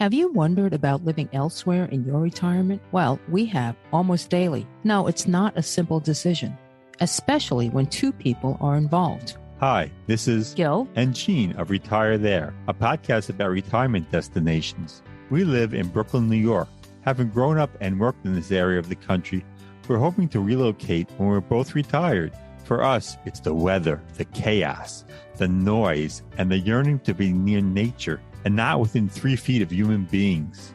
Have you wondered about living elsewhere in your retirement? Well, we have almost daily. No, it's not a simple decision, especially when two people are involved. Hi, this is Gil and Gene of Retire There, a podcast about retirement destinations. We live in Brooklyn, New York. Having grown up and worked in this area of the country, we're hoping to relocate when we're both retired. For us, it's the weather, the chaos, the noise, and the yearning to be near nature and not within 3 feet of human beings.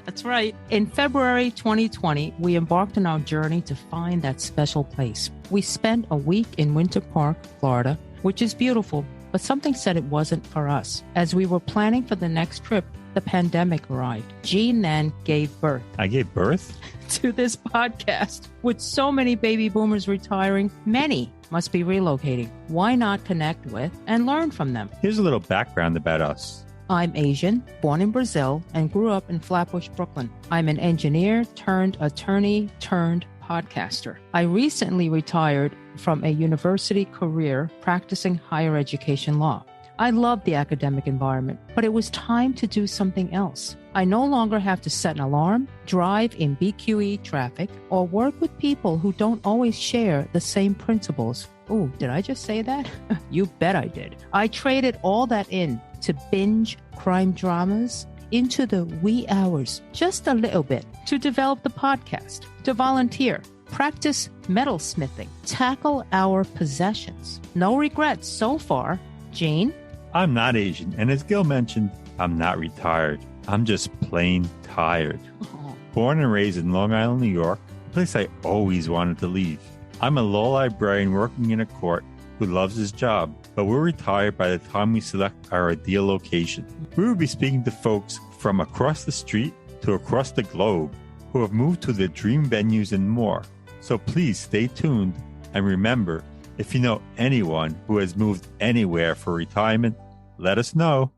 That's right. In February 2020, we embarked on our journey to find that special place. We spent a week in Winter Park, Florida, which is beautiful, but something said it wasn't for us. As we were planning for the next trip, the pandemic arrived. Gene then gave birth. I gave birth? To this podcast. With so many baby boomers retiring, many must be relocating. Why not connect with and learn from them? Here's a little background about us. I'm Asian, born in Brazil, and grew up in Flatbush, Brooklyn. I'm an engineer turned attorney turned podcaster. I recently retired from a university career practicing higher education law. I loved the academic environment, but it was time to do something else. I no longer have to set an alarm, drive in BQE traffic, or work with people who don't always share the same principles. Ooh, did I just say that? You bet I did. I traded all that in to binge crime dramas into the wee hours, just a little bit, to develop the podcast, to volunteer, practice metalsmithing, tackle our possessions. No regrets so far. Gene? I'm not Asian, and as Gil mentioned, I'm not retired. I'm just plain tired. Oh. Born and raised in Long Island, New York, a place I always wanted to leave. I'm a law librarian working in a court who loves his job, but we're retired by the time we select our ideal location. We will be speaking to folks from across the street to across the globe who have moved to their dream venues and more. So please stay tuned, and remember, if you know anyone who has moved anywhere for retirement, let us know.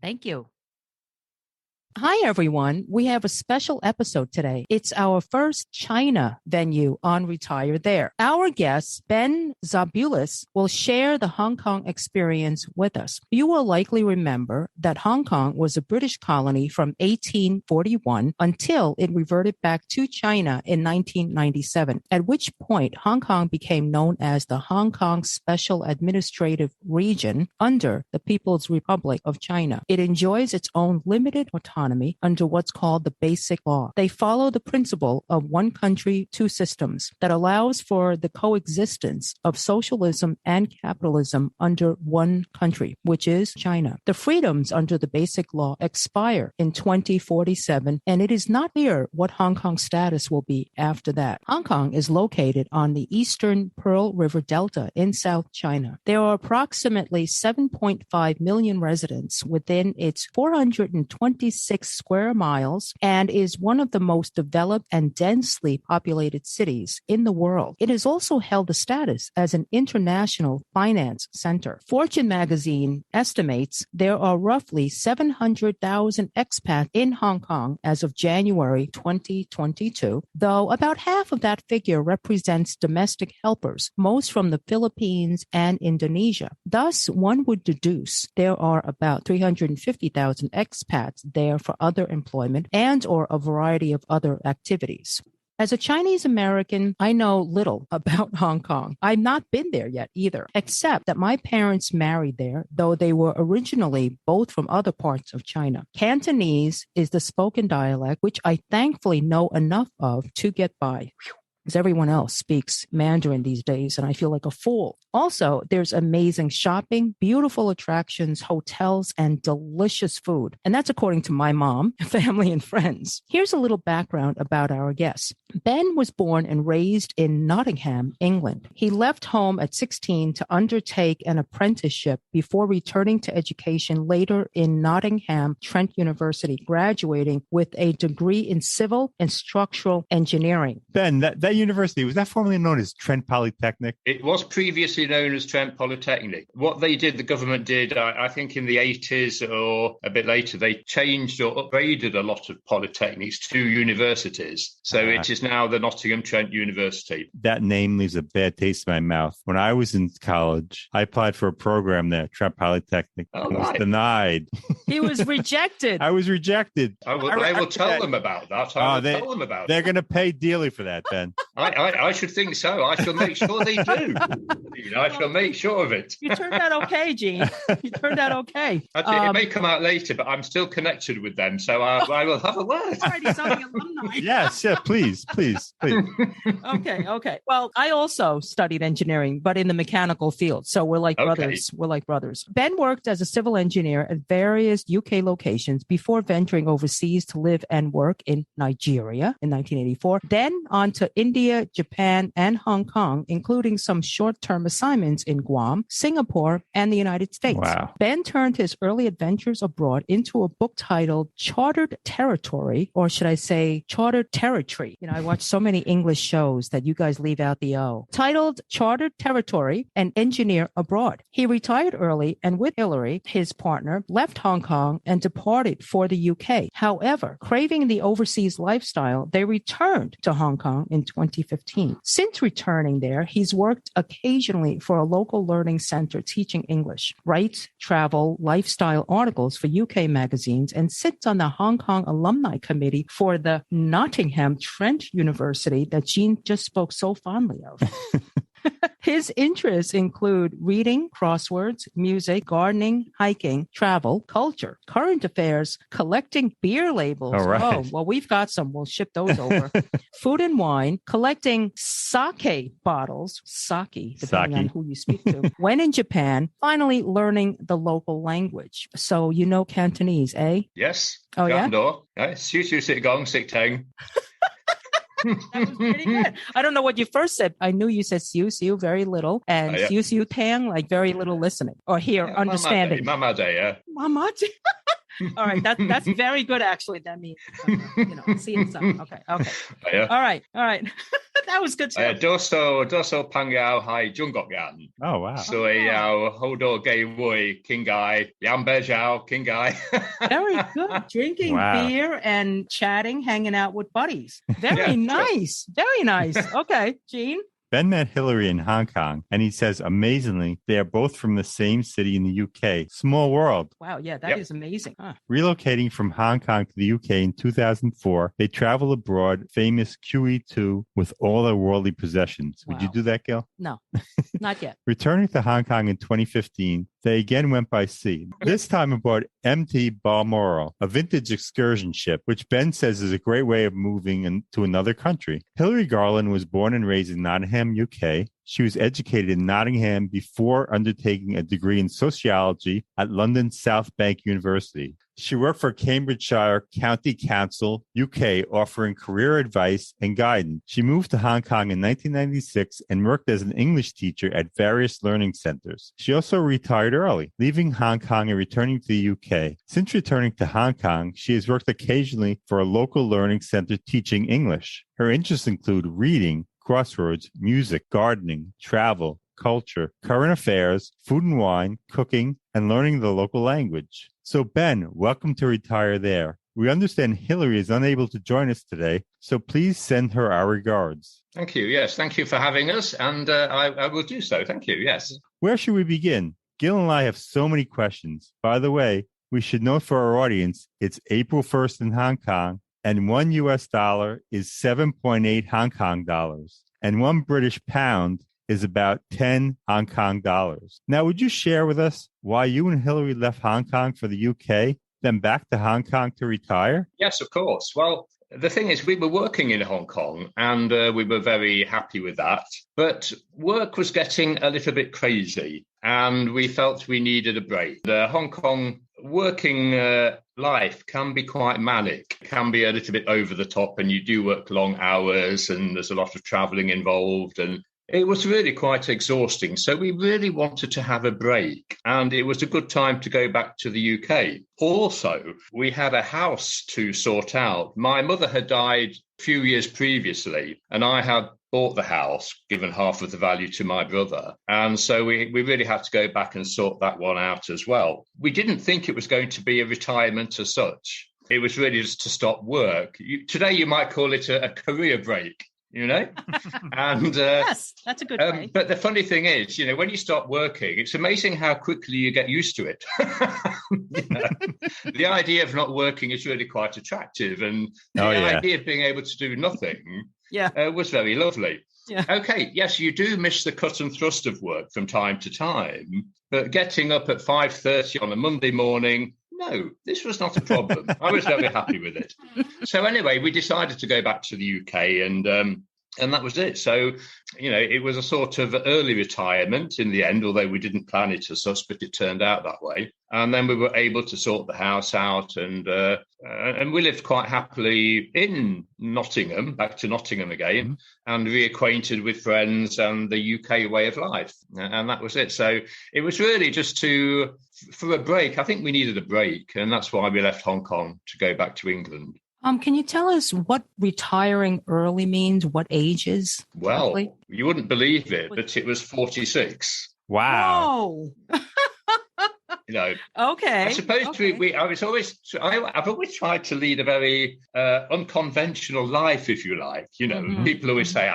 Thank you. Hi, everyone. We have a special episode today. It's our first China venue on Retire There. Our guest, Ben Zabulis, will share the Hong Kong experience with us. You will likely remember that Hong Kong was a British colony from 1841 until it reverted back to China in 1997, at which point Hong Kong became known as the Hong Kong Special Administrative Region under the People's Republic of China. It enjoys its own limited autonomy under what's called the Basic Law. They follow the principle of one country, two systems that allows for the coexistence of socialism and capitalism under one country, which is China. The freedoms under the Basic Law expire in 2047, and it is not clear what Hong Kong's status will be after that. Hong Kong is located on the eastern Pearl River Delta in South China. There are approximately 7.5 million residents within its 426 square miles and is one of the most developed and densely populated cities in the world. It has also held the status as an international finance center. Fortune magazine estimates there are roughly 700,000 expats in Hong Kong as of January 2022, though about half of that figure represents domestic helpers, most from the Philippines and Indonesia. Thus, one would deduce there are about 350,000 expats there for other employment and or a variety of other activities. As a Chinese American, I know little about Hong Kong. I've not been there yet either, except that my parents married there, though they were originally both from other parts of China. Cantonese is the spoken dialect, which I thankfully know enough of to get by. Because everyone else speaks Mandarin these days, and I feel like a fool. Also, there's amazing shopping, beautiful attractions, hotels, and delicious food. And that's according to my mom, family, and friends. Here's a little background about our guest. Ben was born and raised in Nottingham, England. He left home at 16 to undertake an apprenticeship before returning to education later in Nottingham Trent University, graduating with a degree in civil and structural engineering. Ben, that that university, was that formerly known as Trent Polytechnic? It was previously known as Trent Polytechnic. What they did, the government did, I think in the 80s or a bit later, they changed or upgraded a lot of polytechnics to universities. So it is now the Nottingham Trent University. That name leaves a bad taste in my mouth. When I was in college, I applied for a program there, Trent Polytechnic, and was denied. He was rejected. I was rejected. I will tell them about that. Tell them about They're going to pay dearly for that, Ben. I should think so. I shall make sure they do. I shall make sure of it. You turned out okay, Gene. You turned out okay. Actually, it may come out later, but I'm still connected with them, so I will have a word. Alrighty, so the alumni. Yes, please. Okay. Well, I also studied engineering, but in the mechanical field. So we're like brothers. We're like brothers. Ben worked as a civil engineer at various UK locations before venturing overseas to live and work in Nigeria in 1984. Then on to India, Japan, and Hong Kong, including some short-term assignments in Guam, Singapore, and the United States. Wow. Ben turned his early adventures abroad into a book titled Chartered Territory, or should I say Chartered Territory? I watch so many English shows that you guys leave out the O. Titled Chartered Territory, An Engineer Abroad. He retired early and with Hilary, his partner, left Hong Kong and departed for the UK. However, craving the overseas lifestyle, they returned to Hong Kong in 2015. Since returning there, he's worked occasionally for a local learning center teaching English, writes travel, lifestyle articles for UK magazines, and sits on the Hong Kong Alumni Committee for the Nottingham Trent University that Gene just spoke so fondly of. His interests include reading, crosswords, music, gardening, hiking, travel, culture, current affairs, collecting beer labels. All right. Oh, well, we've got some. We'll ship those over. Food and wine, collecting sake bottles, sake, depending on who you speak to. When in Japan, finally learning the local language. So you know Cantonese, eh? Yes. Oh, yeah? Siu siu sit gong sit teng. That was pretty good. I don't know what you first said. I knew you said siu siu, very little, and siu siu tang, like very little listening or understanding. Mama day, yeah. Mama day. All right, that's very good. Actually, that means see it. Okay. Yeah. All right. That was good. Doso pangao hai jungok gan. Oh wow. So hodo gay woi king guy yam bejao king guy. Very good. Drinking beer and chatting, hanging out with buddies. Very nice. Very nice. Okay, Gene. Ben met Hilary in Hong Kong, and he says, amazingly, they are both from the same city in the UK. Small world. Wow, yeah, that is amazing. Huh. Relocating from Hong Kong to the UK in 2004, they travel abroad, famous QE2, with all their worldly possessions. Would you do that, Gil? No, not yet. Returning to Hong Kong in 2015, they again went by sea, this time aboard MT Balmoral, a vintage excursion ship, which Ben says is a great way of moving to another country. Hilary Garland was born and raised in Nottingham, UK. She was educated in Nottingham before undertaking a degree in sociology at London South Bank University. She worked for Cambridgeshire County Council, UK, offering career advice and guidance. She moved to Hong Kong in 1996 and worked as an English teacher at various learning centers. She also retired early, leaving Hong Kong and returning to the UK. Since returning to Hong Kong, she has worked occasionally for a local learning center teaching English. Her interests include reading, crosswords, music, gardening, travel, culture, current affairs, food and wine, cooking, and learning the local language. So, Ben, welcome to Retire There. We understand Hilary is unable to join us today, so please send her our regards. Thank you. Yes, thank you for having us, and I will do so. Thank you. Yes. Where should we begin? Gil and I have so many questions. By the way, we should note for our audience, it's April 1st in Hong Kong, and $1 US is 7.8 Hong Kong dollars, and 1 British pound is about 10 Hong Kong dollars. Now, would you share with us why you and Hilary left Hong Kong for the UK, then back to Hong Kong to retire? Yes, of course. Well, the thing is, we were working in Hong Kong and we were very happy with that. But work was getting a little bit crazy and we felt we needed a break. The Hong Kong working life can be quite manic, can be a little bit over the top, and you do work long hours and there's a lot of traveling involved. And It was really quite exhausting. So we really wanted to have a break, and it was a good time to go back to the UK. Also, we had a house to sort out. My mother had died a few years previously, and I had bought the house, given half of the value to my brother. And so we really had to go back and sort that one out as well. We didn't think it was going to be a retirement as such. It was really just to stop work. Today, you might call it a career break. And yes, that's a good way. But the funny thing is, when you stop working, it's amazing how quickly you get used to it. The idea of not working is really quite attractive, and the idea of being able to do nothing was very lovely. Yeah. Okay, yes, you do miss the cut and thrust of work from time to time, but getting up at 5:30 on a Monday morning, no, this was not a problem. I was very happy with it. So anyway, we decided to go back to the UK, and that was it. So, it was a sort of early retirement in the end, although we didn't plan it as such, but it turned out that way. And then we were able to sort the house out, and we lived quite happily in Nottingham, back to Nottingham again, and reacquainted with friends and the UK way of life. And that was it. So it was really just for a break. I think we needed a break, and that's why we left Hong Kong to go back to England. Can you tell us what retiring early means? What ages? Well, roughly? You wouldn't believe it, but it was 46. Wow. Okay. I suppose I've always tried to lead a very unconventional life, if you like. People always say,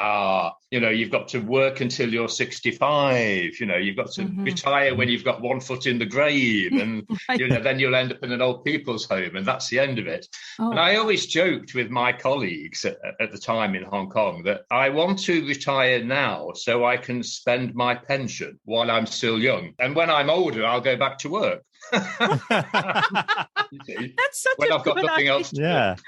you've got to work until you're 65. You've got to retire when you've got one foot in the grave, and right. Then you'll end up in an old people's home, and that's the end of it. Oh. And I always joked with my colleagues at the time in Hong Kong that I want to retire now so I can spend my pension while I'm still young, and when I'm older, I'll go back to work. That's such when a I've got good nothing idea. else to do.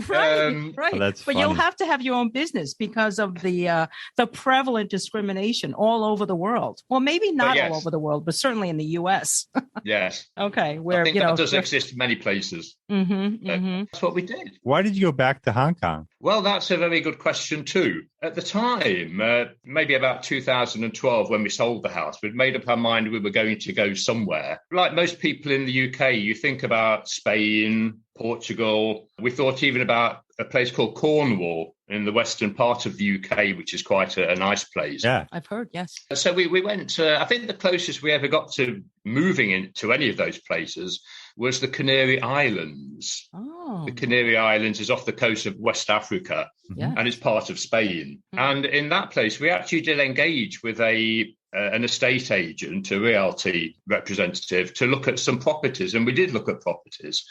Right. Well, that's but funny. you'll have to have your own business because of the prevalent discrimination all over the world. Well, maybe not all over the world, but certainly in the U.S. Yes. Okay. Where I think that does exist in many places. That's what we did. Why did you go back to Hong Kong? Well, that's a very good question too. At the time, maybe about 2012, when we sold the house, we'd made up our mind we were going to go somewhere. Like most people in the UK, you think about Spain, Portugal. We thought even about a place called Cornwall in the western part of the UK, which is quite a nice place. Yeah, I've heard, yes. So we went, I think the closest we ever got to moving into any of those places was the Canary Islands. Oh. The Canary Islands is off the coast of West Africa, and it's part of Spain. And in that place, we actually did engage with an estate agent, a realty representative, to look at some properties. And we did look at properties.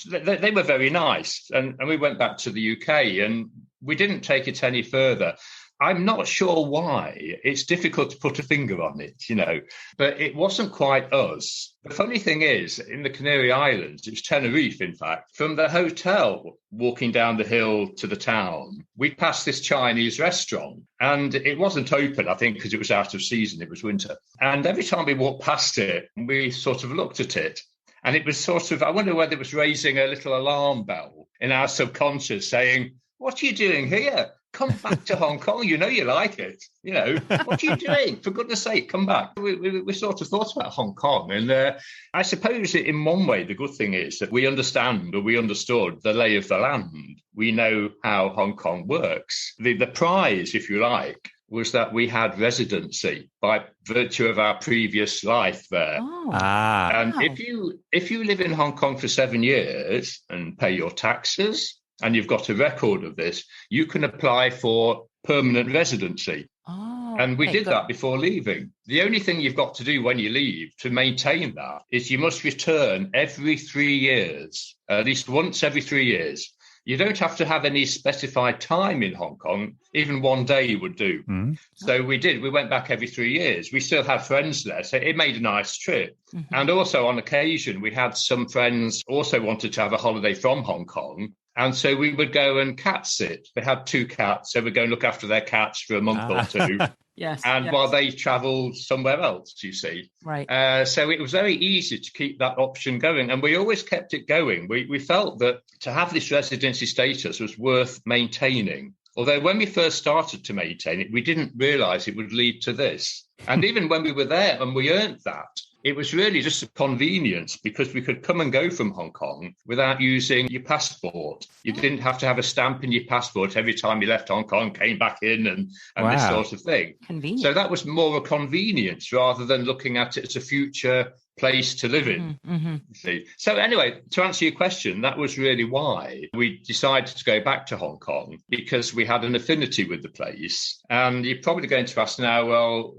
They were very nice. And we went back to the UK, and we didn't take it any further. I'm not sure why. It's difficult to put a finger on it, but it wasn't quite us. The funny thing is, in the Canary Islands, it was Tenerife, in fact, from the hotel, walking down the hill to the town, we passed this Chinese restaurant, and it wasn't open, I think, because it was out of season. It was winter. And every time we walked past it, we sort of looked at it. And it was sort of, I wonder whether it was raising a little alarm bell in our subconscious saying, what are you doing here? Come back to Hong Kong. You like it. What are you doing? For goodness sake, come back. We sort of thought about Hong Kong. And I suppose in one way, the good thing is that we understand, or we understood, the lay of the land. We know how Hong Kong works. The prize, if you like, was that we had residency by virtue of our previous life there. Oh. And if you live in Hong Kong for 7 years and pay your taxes, and you've got a record of this, you can apply for permanent residency. Oh, and we did that before leaving. The only thing you've got to do when you leave to maintain that is you must return every 3 years, at least once every 3 years. You don't have to have any specified time in Hong Kong. Even 1 day would do. Mm-hmm. So we did. We went back every 3 years. We still had friends there, so it made a nice trip. Mm-hmm. And also on occasion, we had some friends also wanted to have a holiday from Hong Kong. And so we would go and cat sit. They had 2 cats, so we'd go and look after their cats for a month or 2. Yes. And while they travelled somewhere else, you see. Right. So it was very easy to keep that option going. And we always kept it going. We felt that to have this residency status was worth maintaining. Although when we first started to maintain it, we didn't realize it would lead to this. And even when we were there and we earned that, it was really just a convenience because we could come and go from Hong Kong without using your passport. You didn't have to have a stamp in your passport every time you left Hong Kong, came back in and this sort of thing. Convenient. So that was more a convenience rather than looking at it as a future place to live in. See? So anyway, to answer your question, that was really why we decided to go back to Hong Kong, because we had an affinity with the place. And you're probably going to ask now, well,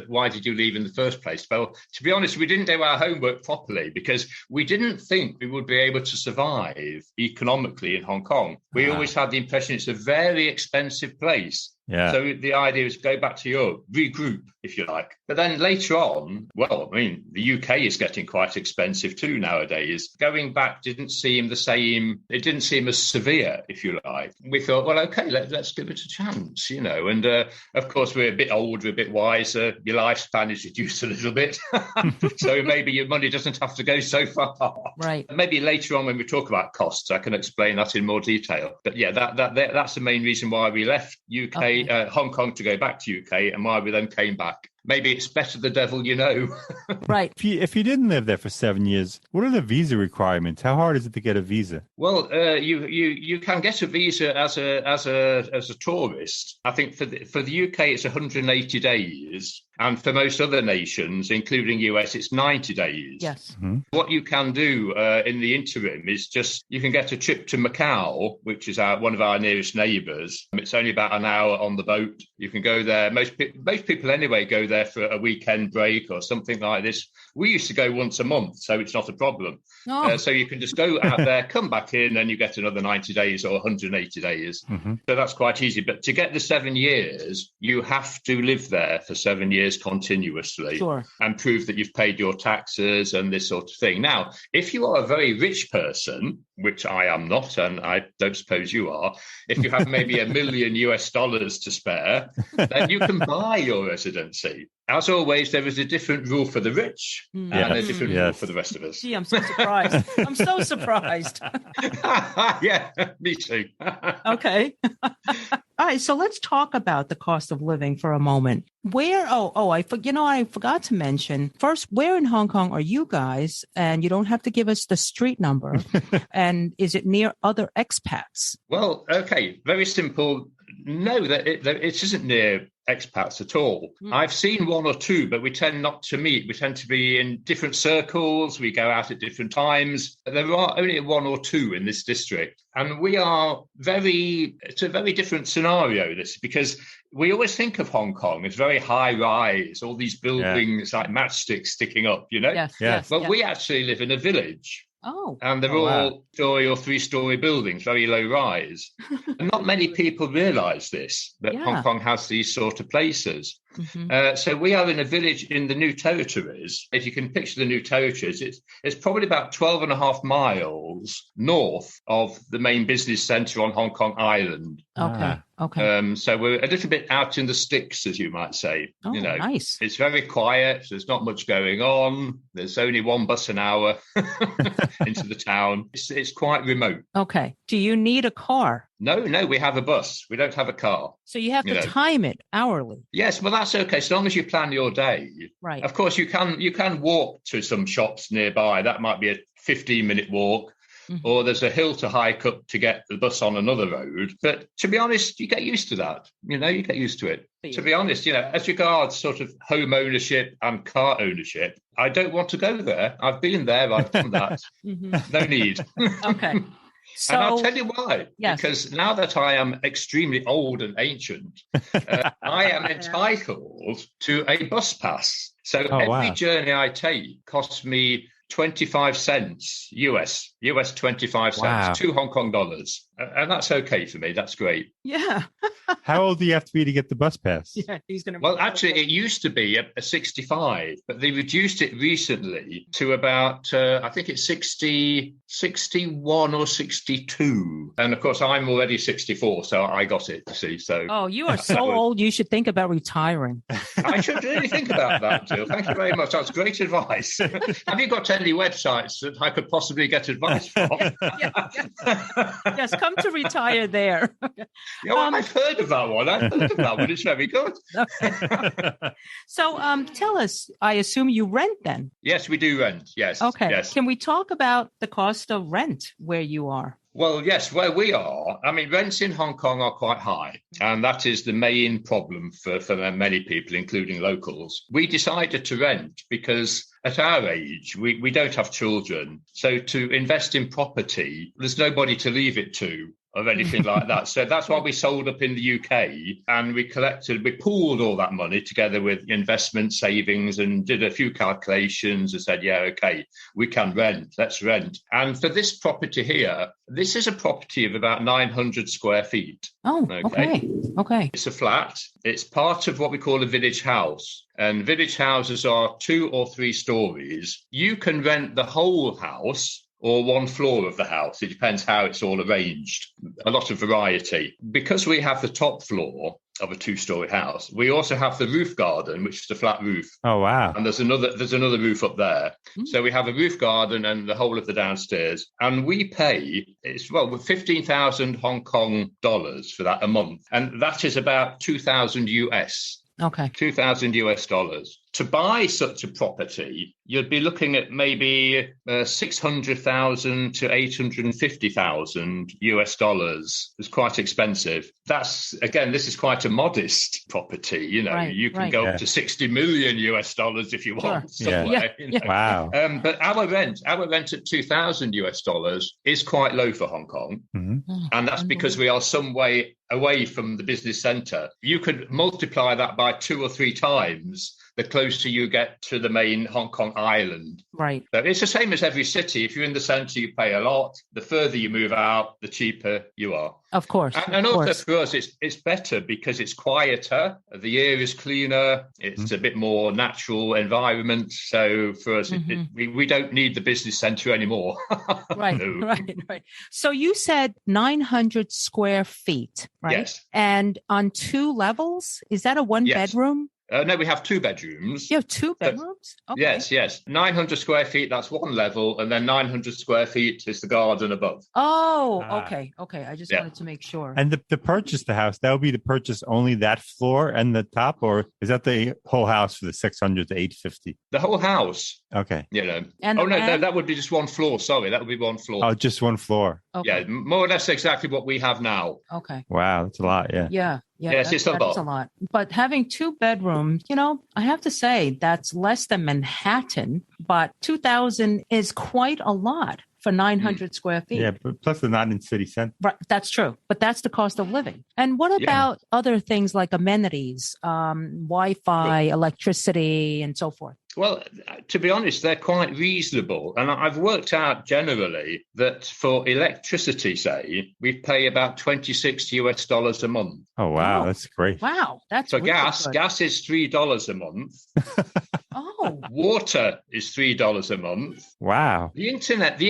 why did you leave in the first place? Well, to be honest, we didn't do our homework properly because we didn't think we would be able to survive economically in Hong Kong. We always had the impression it's a very expensive place. Yeah. So the idea is go back to Europe, regroup, if you like. But then later on, well, I mean, the UK is getting quite expensive too nowadays. Going back didn't seem the same. It didn't seem as severe, if you like. We thought, well, OK, let's give it a chance, And of course, we're a bit older, a bit wiser. Your lifespan is reduced a little bit. So maybe your money doesn't have to go so far. Right. Maybe later on when we talk about costs, I can explain that in more detail. But yeah, that's the main reason why we left UK. Hong Kong to go back to UK and why we then came back. Maybe it's better the devil you know. Right. If you didn't live there for 7 years, what are the visa requirements? How hard is it to get a visa? Well, you can get a visa as a tourist. I think for the UK it's 180 days, and for most other nations, including US, it's 90 days. Yes. Mm-hmm. What you can do in the interim is you can get a trip to Macau, which is one of our nearest neighbours. It's only about an hour on the boat. You can go there. Most people anyway go there for a weekend break or something like this. We used to go once a month, so it's not a problem. Oh. So you can just go out there, come back in, and you get another 90 days or 180 days. Mm-hmm. So that's quite easy. But to get the 7 years, you have to live there for 7 years continuously. Sure. And prove that you've paid your taxes and this sort of thing. Now, if you are a very rich person, which I am not, and I don't suppose you are, if you have maybe $1 million to spare, then you can buy your residency. As always, there is a different rule for the rich and a different rule for the rest of us. Gee, I'm so surprised. I'm so surprised. Yeah, me too. Okay. All right, so let's talk about the cost of living for a moment. I forgot to mention, first, where in Hong Kong are you guys? And you don't have to give us the street number. And is it near other expats? Well, okay, very simple. No, it isn't near expats at all. I've seen one or two, but we tend not to meet. We tend to be in different circles. We go out at different times. There are only one or two in this district. And it's a very different scenario, this, because we always think of Hong Kong as very high rise, all these buildings like matchsticks sticking up, Yes. But we actually live in a village. Oh. And they're all 2 or 3 story buildings, very low rise. And not many people realise this, that Hong Kong has these sort of places. Mm-hmm. So we are in a village in the New Territories. If you can picture the New Territories, it's probably about 12 and a half miles north of the main business centre on Hong Kong Island. Okay. Okay. So we're a little bit out in the sticks, as you might say. Oh, nice. It's very quiet. There's not much going on. There's only one bus an hour into the town. It's quite remote. Okay. Do you need a car? No, we have a bus. We don't have a car. So you have to time it hourly. Yes, well, that's okay, so long as you plan your day. Right. Of course, you can walk to some shops nearby. That might be a 15-minute walk. Mm-hmm. Or there's a hill to hike up to get the bus on another road. But to be honest, you get used to that. You get used to it. To be honest, as regards sort of home ownership and car ownership, I don't want to go there. I've been there. I've done that. No need. Okay. So, and I'll tell you why. Yes. Because now that I am extremely old and ancient, I am entitled to a bus pass. So every journey I take costs me 25 cents US 25 cents, $2 Hong Kong dollars. And that's okay for me. That's great. Yeah. How old do you have to be to get the bus pass? Yeah, he's going to. Well, actually, it used to be a 65, but they reduced it recently to about, I think it's 61 or 62. And of course, I'm already 64, so I got it, see. So. Oh, you are so old, you should think about retiring. I should really think about that, Jill. Thank you very much. That's great advice. Have you got any websites that I could possibly get advice nice from. Yes, come to retire there. I've heard of that one. It's very good. Okay. So tell us, I assume you rent then? Yes, we do rent. Yes. Okay. Yes. Can we talk about the cost of rent where you are? Well, yes, where we are, I mean, rents in Hong Kong are quite high, and that is the main problem for many people, including locals. We decided to rent because at our age, we don't have children. So to invest in property, there's nobody to leave it to or anything like that. So that's why we sold up in the UK, and we pooled all that money together with investment savings and did a few calculations and said, yeah, okay, we can rent, let's rent. And for this property here, this is a property of about 900 square feet. Oh, okay. It's a flat. It's part of what we call a village house. And village houses are 2 or 3 stories. You can rent the whole house or one floor of the house. It depends how it's all arranged. A lot of variety. Because we have the top floor of a 2-story house, we also have the roof garden, which is the flat roof. Oh, wow. And there's another roof up there. So we have a roof garden and the whole of the downstairs. And we pay, 15,000 Hong Kong dollars for that a month. And that is about 2,000 US. Okay. $2,000. To buy such a property, you'd be looking at maybe 600,000 to 850,000 US dollars. It's quite expensive. This is quite a modest property. You can go up to 60 million US dollars if you want. Somewhere, Wow. But our rent at 2,000 US dollars is quite low for Hong Kong. Mm-hmm. And that's because we are some way away from the business centre. You could multiply that by 2 or 3 times the closer you get to the main Hong Kong island. Right. But it's the same as every city. If you're in the centre, you pay a lot. The further you move out, the cheaper you are. Of course. And also for us, it's better because it's quieter. The air is cleaner. It's a bit more natural environment. So for us, we don't need the business centre anymore. Right. So you said 900 square feet, right? Yes. And on 2 levels, is that a 1-bedroom? No, we have 2 bedrooms. You have 2 bedrooms? Okay. Yes. 900 square feet, that's 1 level. And then 900 square feet is the garden above. Oh, okay. I just wanted to make sure. And to purchase the house, that would be to purchase only that floor and the top? Or is that the whole house for the 600 to 850? The whole house. Okay. And no, that would be just 1 floor. Sorry, that would be 1 floor. Oh, just 1 floor. Okay. Yeah, more or less exactly what we have now. Okay. Wow, that's a lot, Yeah. Yes, it's a lot. But having 2 bedrooms, I have to say that's less than Manhattan, but 2,000 is quite a lot for 900 square feet. Yeah, but plus they're not in city center. Right, that's true. But that's the cost of living. And what about other things like amenities, Wi-Fi, electricity, and so forth? Well, to be honest, they're quite reasonable. And I've worked out generally that for electricity, say, we pay about 26 US dollars a month. Oh, wow. That's great. Wow. That's so really gas is $3 a month. Oh. Water is $3 a month. Wow. The internet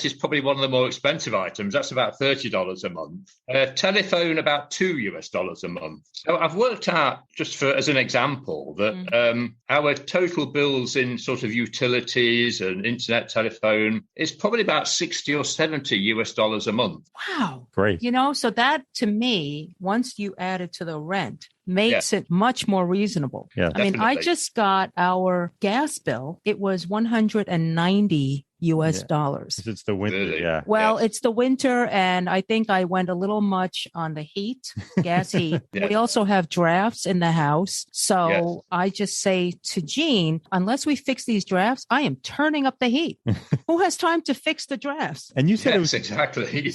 is probably one of the more expensive items. That's about $30 a month. Telephone, about $2 a month. So I've worked out, just as an example, that our total bills in sort of utilities and internet, telephone is probably about 60 or 70 US dollars a month. Wow. Great. So that to me, once you add it to the rent, makes it much more reasonable. Yeah, I mean, I just got our gas bill. It was $190 US dollars. It's the winter, really? Well, it's the winter, and I think I went a little much on the heat, gas heat. We also have drafts in the house. So I just say to Gene, unless we fix these drafts, I am turning up the heat. Who has time to fix the drafts? And you said it was exactly.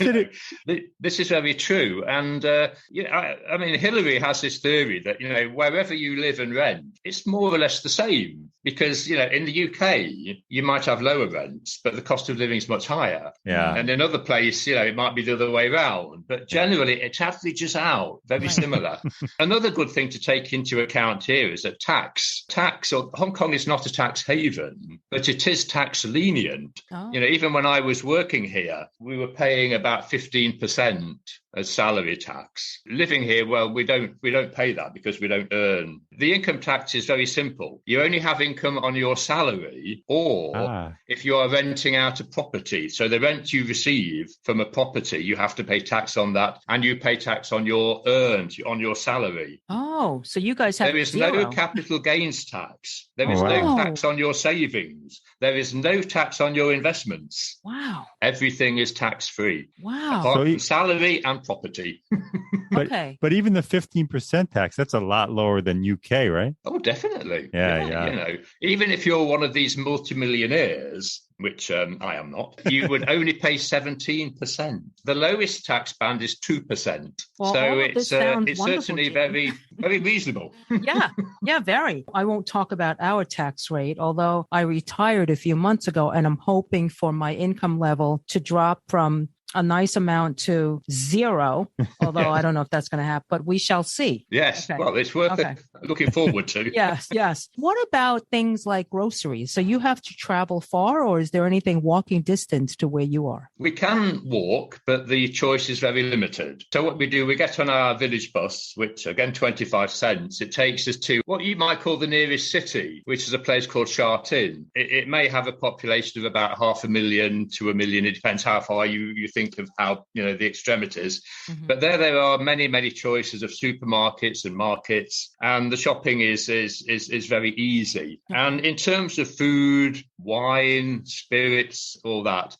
This is very true. And, I mean, Hilary has this theory that, wherever you live and rent, it's more or less the same. Because, in the UK, you might have lower rents, but the cost of living is much higher. Yeah. And in other places, it might be the other way around. But generally, it averages out very similar. Another good thing to take into account here is that Hong Kong is not a tax haven, but it is tax lenient. Oh. Even when I was working here, we were paying about 15% as salary tax. Living here, well, we don't pay that because we don't earn. The income tax is very simple. You only have income on your salary or if you are renting out a property. So the rent you receive from a property, you have to pay tax on that, and you pay tax on your earned, on your salary. Oh, so you guys have There is zero. no capital gains tax. There is no tax on your savings. There is no tax on your investments. Wow. Everything is tax-free. Wow. Apart from salary and property. But even the 15% tax, that's a lot lower than UK, right? Oh, definitely. Yeah. You know, even if you're one of these multimillionaires, which I am not, you would only pay 17%. The lowest tax band is 2%. Well, so it's certainly very, very reasonable. Yeah, very. I won't talk about our tax rate, although I retired a few months ago and I'm hoping for my income level to drop from a nice amount to zero, although I don't know if that's going to happen, but we shall see. Yes. Okay. Well, it's worth it. Looking forward to. Yes. What about things like groceries? So you have to travel far, or is there anything walking distance to where you are? We can walk, but the choice is very limited. So what we do, we get on our village bus, which again, 25 cents. It takes us to what you might call the nearest city, which is a place called Sha Tin. It may have a population of about 500,000 to 1 million. It depends how far you think of how, the extremities. Mm-hmm. But there are many, many choices of supermarkets and markets, and the shopping is very easy. Mm-hmm. And in terms of food, wine, spirits, all that,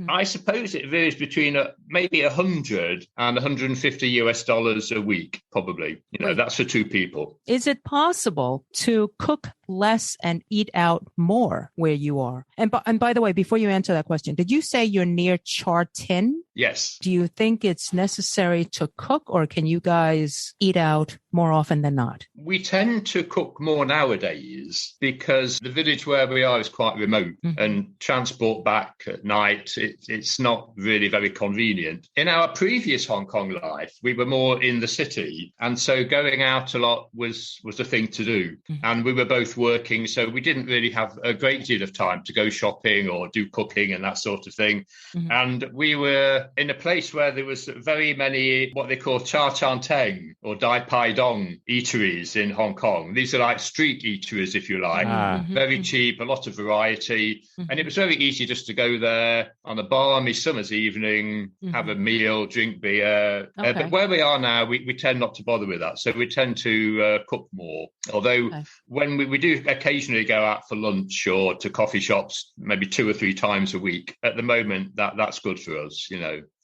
I suppose it varies between maybe 100 and 150 US dollars a week, probably. That's for two people. Is it possible to cook less and eat out more where you are? And by the way, before you answer that question, did you say you're near Sha Tin? Yes. Do you think it's necessary to cook, or can you guys eat out more often than not? We tend to cook more nowadays because the village where we are is quite remote, and transport back at night, it's not really very convenient. In our previous Hong Kong life, we were more in the city, and so going out a lot was the thing to do. And we were both working, so we didn't really have a great deal of time to go shopping or do cooking and that sort of thing. And we were in a place where there was very many what they call cha chan teng or dai pai dong eateries in Hong Kong. These are like street eateries, if you like, very cheap, a lot of variety. And it was very easy just to go there on a balmy summer's evening, have a meal, drink beer. But where we are now, we tend not to bother with that. So we tend to cook more. Although when we do occasionally go out for lunch or to coffee shops, maybe 2 or 3 times a week, at the moment, that's good for us,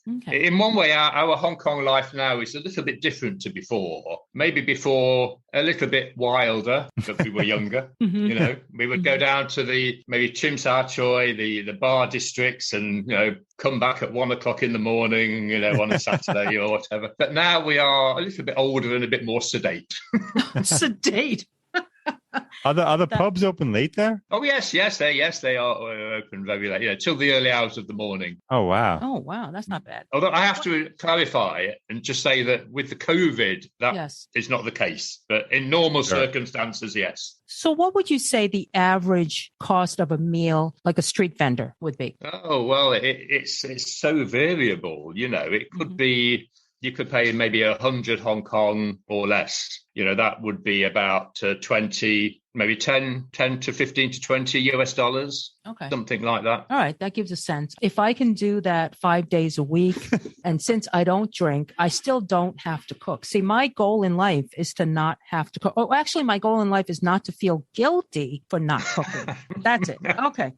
Okay. In one way, our Hong Kong life now is a little bit different to before. Maybe before a little bit wilder, but we were younger. We would go down to maybe Chim Sa Choi, the bar districts, and come back at 1 o'clock in the morning, on a Saturday or whatever. But now we are a little bit older and a bit more sedate. Sedate. Are the pubs open late there? Oh, yes, they are open very late, till the early hours of the morning. Oh, wow. That's not bad. Although I have to clarify and just say that with the COVID, that is not the case. But in normal circumstances, yes. So what would you say the average cost of a meal, like a street vendor, would be? Oh, well, it's so variable, It could be... You could pay maybe 100 Hong Kong or less. That would be about 20, maybe 10 to 15 to 20 US dollars. Okay. Something like that. All right. That gives a sense. If I can do that 5 days a week, and since I don't drink, I still don't have to cook. See, my goal in life is to not have to cook. Oh, actually, my goal in life is not to feel guilty for not cooking. That's it. Okay.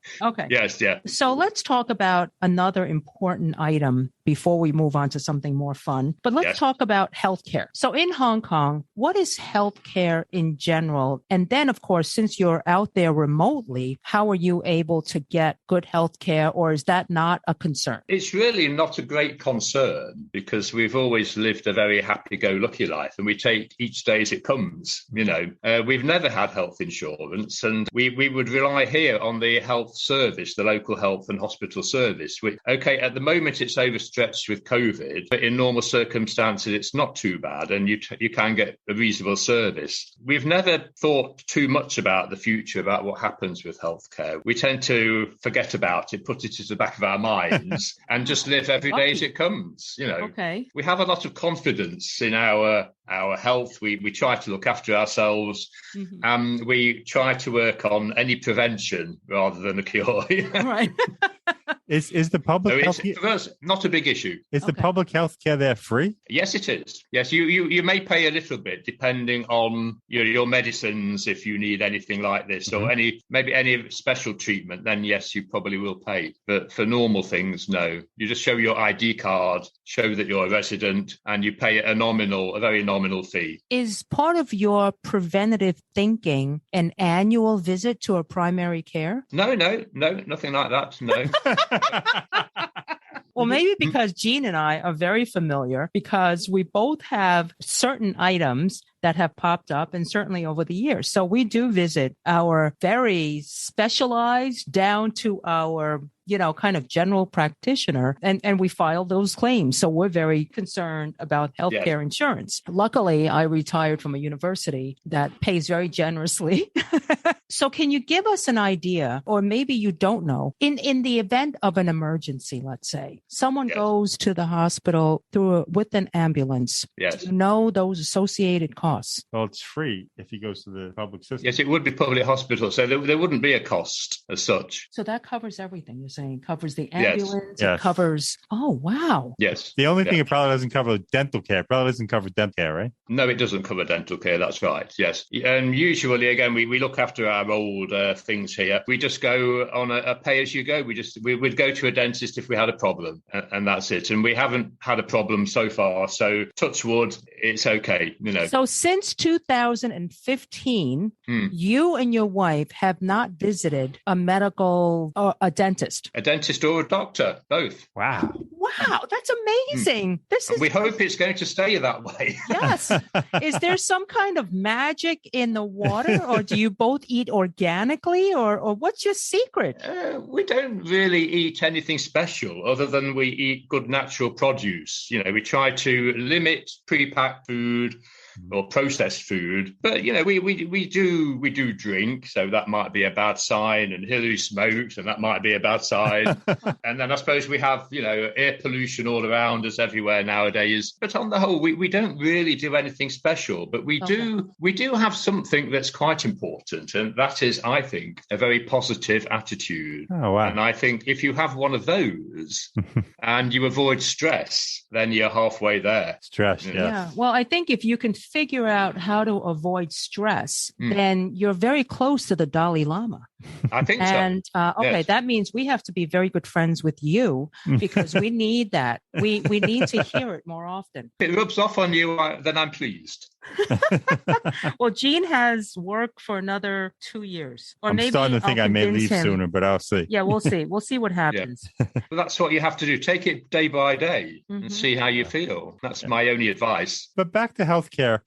Yes, yeah. So let's talk about another important item before we move on to something more fun. But let's talk about healthcare. So in Hong Kong, what is healthcare in general? And then, of course, since you're out there remotely, how are you able to get good healthcare, or is that not a concern? It's really not a great concern because we've always lived a very happy-go-lucky life, and we take each day as it comes. We've never had health insurance, and we would rely here on the health service, the local health and hospital service. At the moment it's overstretched with COVID, but in normal circumstances it's not too bad, and you can get a reasonable service. We've never thought too much about the future, about what happens with healthcare. We tend to forget about it, put it at the back of our minds, and just live every day as it comes. Okay. We have a lot of confidence in our health. We try to look after ourselves, and we try to work on any prevention rather than a cure. Right. Is the public health for us not a big issue? Is the public health care there free? Yes, it is. Yes, you may pay a little bit depending on your medicines if you need anything like this, or maybe any special treatment. Then yes, you probably will pay. But for normal things, no. You just show your ID card, show that you're a resident, and you pay a very nominal fee. Is part of your preventative thinking an annual visit to a primary care? No, nothing like that. No. Well, maybe because Gene and I are very familiar because we both have certain items that have popped up, and certainly over the years. So we do visit our very specialized down to our, kind of general practitioner, and we file those claims. So we're very concerned about healthcare insurance. Luckily, I retired from a university that pays very generously. So can you give us an idea, or maybe you don't know, in the event of an emergency, let's say, someone goes to the hospital with an ambulance. Yes. Do you know those associated costs? Well, it's free if he goes to the public system. Yes, it would be public hospital, so there wouldn't be a cost as such. So that covers everything, you're saying? It covers the ambulance, it covers... Oh, wow. Yes. The only thing it probably doesn't cover dental care. It probably doesn't cover dental care, right? No, it doesn't cover dental care, that's right, yes. And usually, again, we look after our old things here. We just go on a pay-as-you-go. We'd go to a dentist if we had a problem, and that's it. And we haven't had a problem so far, so touch wood, it's okay, So since 2015, you and your wife have not visited a medical or a dentist. A dentist or a doctor, both. Wow. Wow, that's amazing. We hope it's going to stay that way. Yes. Is there some kind of magic in the water, or do you both eat organically, or what's your secret? We don't really eat anything special other than we eat good natural produce. We try to limit pre-packed food or processed food, but we do drink, so that might be a bad sign, and Hilary smokes, and that might be a bad sign. And then I suppose we have air pollution all around us everywhere nowadays, but on the whole we don't really do anything special, but we do have something that's quite important, and that is, I think, a very positive attitude. Oh, wow. And I think if you have one of those and you avoid stress, then you're halfway there. Stress, yeah. Well, I think if you can figure out how to avoid stress, then you're very close to the Dalai Lama. I think so. And that means we have to be very good friends with you, because we need that. We need to hear it more often. If it rubs off on you, then I'm pleased. Well, Gene has work for another 2 years. Or I'm maybe starting to think I may leave sooner, but I'll see. Yeah, we'll see. We'll see what happens. Well, that's what you have to do. Take it day by day and see how you feel. That's my only advice. But back to healthcare,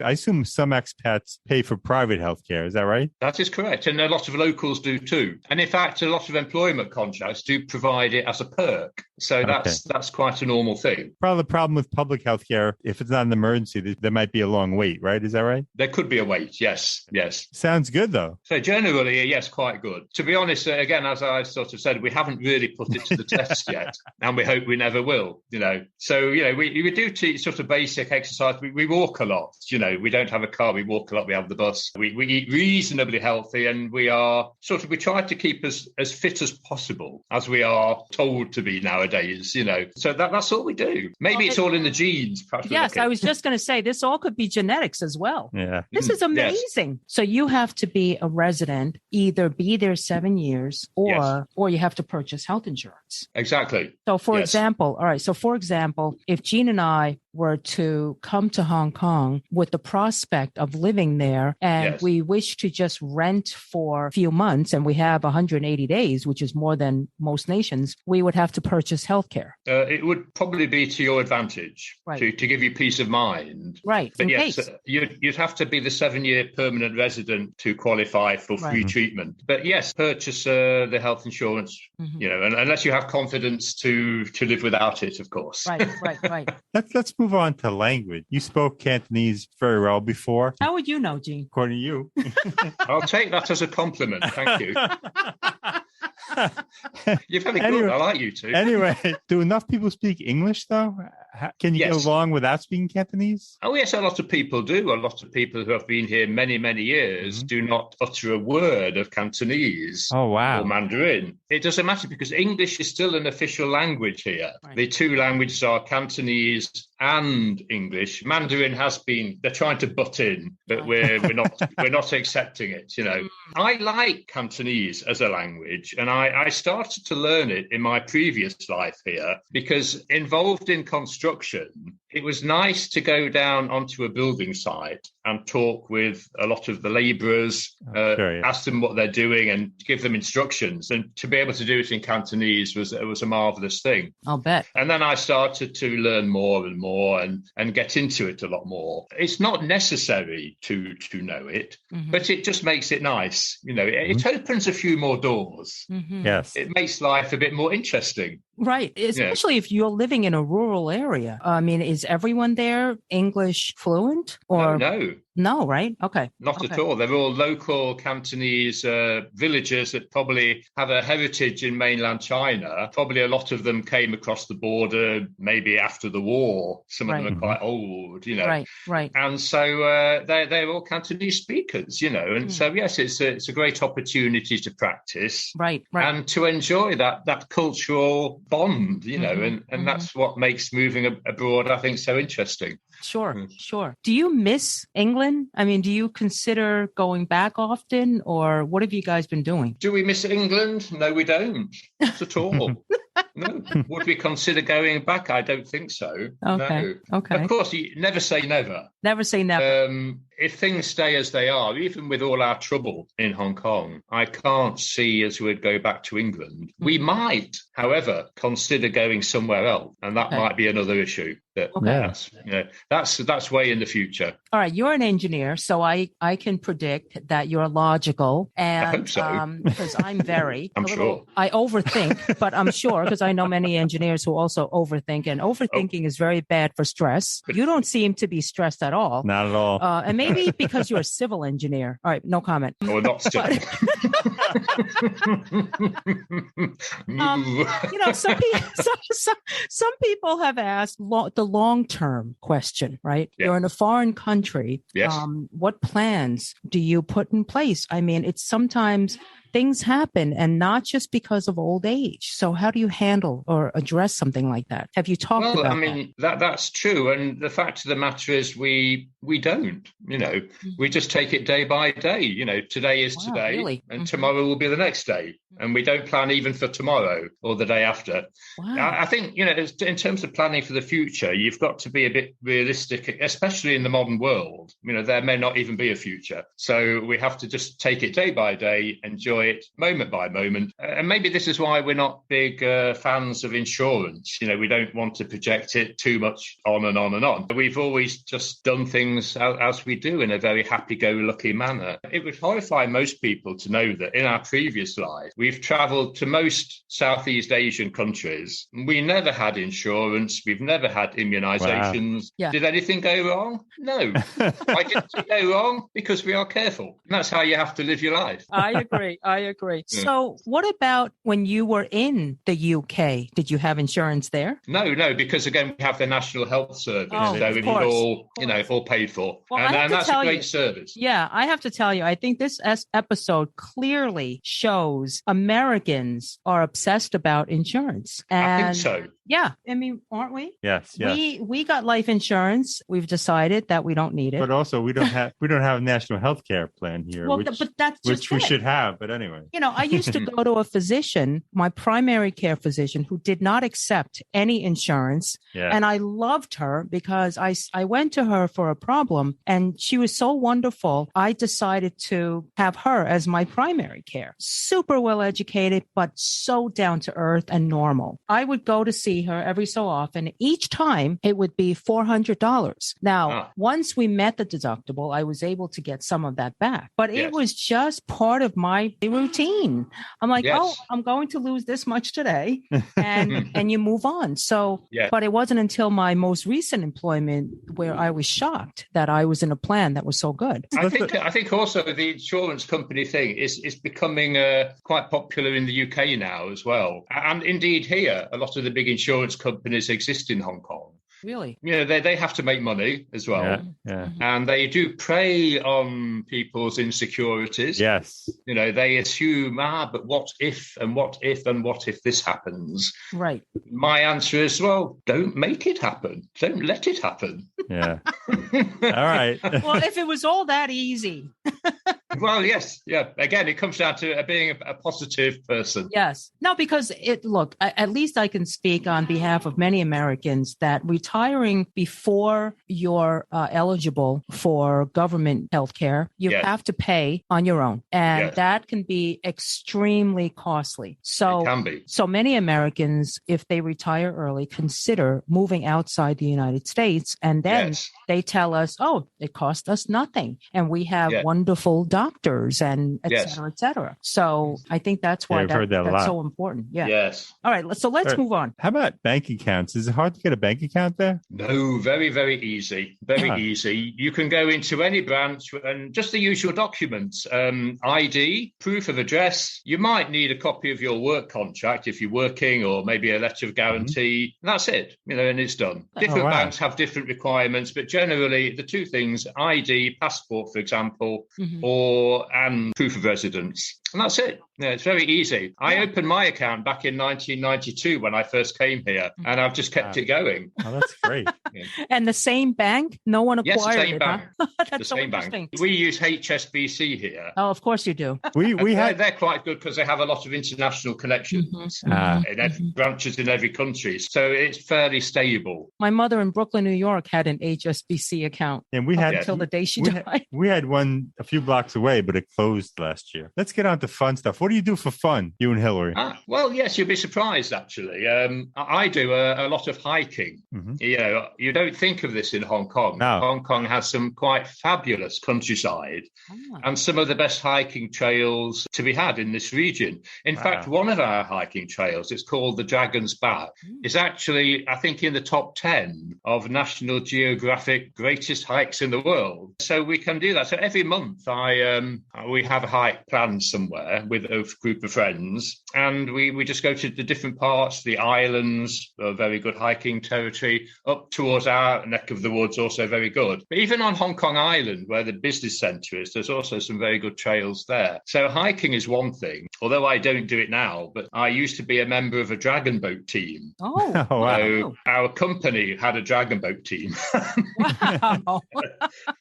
I assume some expats pay for private healthcare. Is that right? That is correct. And a lot of locals do too. And in fact, a lot of employment contracts do provide it as a perk. So that's quite a normal thing. Probably the problem with public healthcare, if it's not an emergency, there might be a long wait, right? Is that right? There could be a wait, yes. Sounds good, though. So generally, yes, quite good. To be honest, again, as I sort of said, we haven't really put it to the test yet, and we hope we never will, So, we do sort of basic exercise. We walk a lot, we don't have a car, we walk a lot, we have the bus. We eat reasonably healthy, and we try to keep as fit as possible, as we are told to be nowadays, So that's all we do. Maybe it's all in the genes. Yes, I was just going to say, this all could be genetics as well. Yeah. This is amazing. Yes. So you have to be a resident, either be there 7 years or you have to purchase health insurance. Exactly. So for example, if Gene and I were to come to Hong Kong with the prospect of living there, and we wish to just rent for a few months, and we have 180 days, which is more than most nations, we would have to purchase health care. It would probably be to your advantage, to give you peace of mind. Right. But you'd have to be the 7-year permanent resident to qualify for free treatment. But yes, purchase the health insurance, and unless you have confidence to live without it, of course. Right. Let's move on to language. You spoke Cantonese very well before. How would you know, Gene? According to you. I'll take that as a compliment. Thank you. You're very good. I like you too. Anyway, do enough people speak English, though? Can you get along without speaking Cantonese? Oh, yes, a lot of people do. A lot of people who have been here many, many years do not utter a word of Cantonese or Mandarin. It doesn't matter because English is still an official language here. Right. The two languages are Cantonese and English. Mandarin they're trying to butt in, but we're not accepting it, you know. I like Cantonese as a language, and I started to learn it in my previous life here because involved in construction, it was nice to go down onto a building site and talk with a lot of the labourers, ask them what they're doing and give them instructions. And to be able to do it in Cantonese was a marvellous thing. I'll bet. And then I started to learn more and more and get into it a lot more. It's not necessary to know it, but it just makes it nice. You know, it opens a few more doors. Yes. It makes life a bit more interesting. Right. Especially if you're living in a rural area. I mean, is everyone there English fluent? Or No, right? Okay. Not at all. They're all local Cantonese villagers that probably have a heritage in mainland China. Probably a lot of them came across the border maybe after the war. Some of them are quite old, you know. Right. And so they're all Cantonese speakers, you know. And so, yes, it's a great opportunity to practice. Right. And to enjoy that cultural bond, you know, and that's what makes moving abroad, I think, so interesting. Sure. Do you miss England? I mean, do you consider going back often, or what have you guys been doing? Do we miss England? No, we don't. Not at all. No. Would we consider going back? I don't think so. Okay. No. Okay. Of course, you never say never. Never say never. If things stay as they are, even with all our trouble in Hong Kong, I can't see as we'd go back to England. We might, however, consider going somewhere else, and that might be another issue. But that's way in the future. All right, you're an engineer, so I can predict that you're logical, and I hope so. because I'm very. I'm sure. I overthink, but I'm sure because I know many engineers who also overthink, and overthinking is very bad for stress. You don't seem to be stressed at all. Not at all. And maybe because you're a civil engineer. All right, no comment. Or not still. You know, some people have asked the long-term question, right? Yeah. You're in a foreign country. Yes. What plans do you put in place? I mean, it's sometimes things happen, and not just because of old age. So how do you handle or address something like that? Have you talked about that? Well, I mean, that's true. And the fact of the matter is we don't, you know, we just take it day by day. You know, today is today, really? And tomorrow will be the next day. And we don't plan even for tomorrow or the day after. Wow. I think, you know, in terms of planning for the future, you've got to be a bit realistic, especially in the modern world. You know, there may not even be a future. So we have to just take it day by day, enjoy it moment by moment. And maybe this is why we're not big fans of insurance. You know, we don't want to project it too much on and on and on. We've always just done things as we do in a very happy-go-lucky manner. It would horrify most people to know that in our previous life, we've travelled to most Southeast Asian countries. We never had insurance. We've never had immunisations. Wow. Yeah. Did anything go wrong? No. Why didn't it go wrong? Because we are careful. And that's how you have to live your life. I agree. Yeah. So what about when you were in the UK? Did you have insurance there? No, because again, we have the National Health Service. So it was all paid for. Well, and that's a great service. Yeah, I have to tell you, I think this episode clearly shows Americans are obsessed about insurance. And I think so. Yeah. I mean, aren't we? Yes. We got life insurance. We've decided that we don't need it. But also we don't have a national health care plan here, but that's just which we should have. But anyway. You know, I used to go to a physician, my primary care physician, who did not accept any insurance. Yeah. And I loved her because I went to her for a problem and she was so wonderful. I decided to have her as my primary care. Super well educated, but so down to earth and normal. I would go to see her every so often. Each time it would be $400. Now, once we met the deductible, I was able to get some of that back, but it was just part of my routine. I'm like, I'm going to lose this much today, and you move on. So, but it wasn't until my most recent employment where I was shocked that I was in a plan that was so good. I think also the insurance company thing is becoming quite popular in the UK now as well. And indeed here, a lot of the big insurance companies exist in Hong Kong. Really? They have to make money as well. Yeah. And they do prey on people's insecurities. Yes. They assume, but what if this happens? Right. My answer is, well, don't make it happen. Don't let it happen. Yeah. All right. Well, if it was all that easy. Well, yes. Yeah. Again, it comes down to being a positive person. Yes. No, because at least I can speak on behalf of many Americans that retiring before you're eligible for government health care, you have to pay on your own. And that can be extremely costly. So, it can be. So many Americans, if they retire early, consider moving outside the United States. And then they tell us, oh, it cost us nothing. And we have wonderful doctors and et cetera, et cetera. So I think that's why that's so important. Yeah. Yes. All right. So let's move on. How about bank accounts? Is it hard to get a bank account there? No, very, very easy. Very easy. You can go into any branch and just the usual documents, ID, proof of address. You might need a copy of your work contract if you're working, or maybe a letter of guarantee. And that's it, and it's done. Different banks have different requirements, but generally the two things, ID, passport, for example, and proof of residence. And that's it. Yeah, it's very easy. I opened my account back in 1992 when I first came here, and I've just kept it going. Oh, that's great. And the same bank? No one acquired the same bank. Huh? That's the so same interesting. Bank. We use HSBC here. Oh, of course you do. They're quite good because they have a lot of international connections in branches in every country. So it's fairly stable. My mother in Brooklyn, New York had an HSBC account. And we had until the day she died. We had one a few blocks away, but it closed last year. Let's get on to fun stuff. What do you do for fun, you and Hilary? Well, yes, you'll be surprised, actually. I do a lot of hiking. You don't think of this in Hong Kong. No. Hong Kong has some quite fabulous countryside and some of the best hiking trails to be had in this region. In fact, one of our hiking trails, it's called the Dragon's Back, is actually, I think, in the top 10 of National Geographic greatest hikes in the world. So we can do that. So every month we have a hike planned somewhere with a group of friends, and we just go to the different parts, the islands, a very good hiking territory, up towards our neck of the woods, also very good. But even on Hong Kong Island, where the business centre is, there's also some very good trails there. So hiking is one thing, although I don't do it now, but I used to be a member of a dragon boat team. Oh, wow. So our company had a dragon boat team. Wow.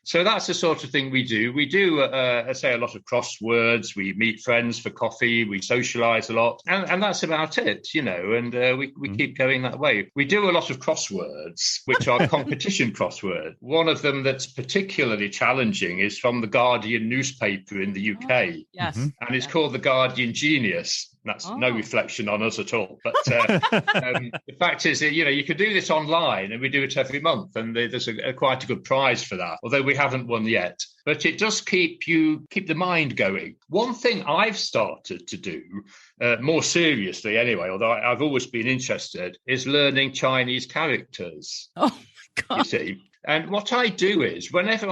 So that's the sort of thing we do. We do, I say, a lot of crosswords. We meet friends for coffee. We socialise a lot. And that's about it, and we keep going that way. We do a lot of crosswords, which are competition crosswords. One of them that's particularly challenging is from the Guardian newspaper in the UK. Yes. And it's called the Guardian Genius. That's no reflection on us at all. But the fact is that, you can do this online, and we do it every month. And there's quite a good prize for that, although we haven't won yet. But it does keep the mind going. One thing I've started to do, more seriously anyway, although I've always been interested, is learning Chinese characters. Oh, my God. You see? And what I do is whenever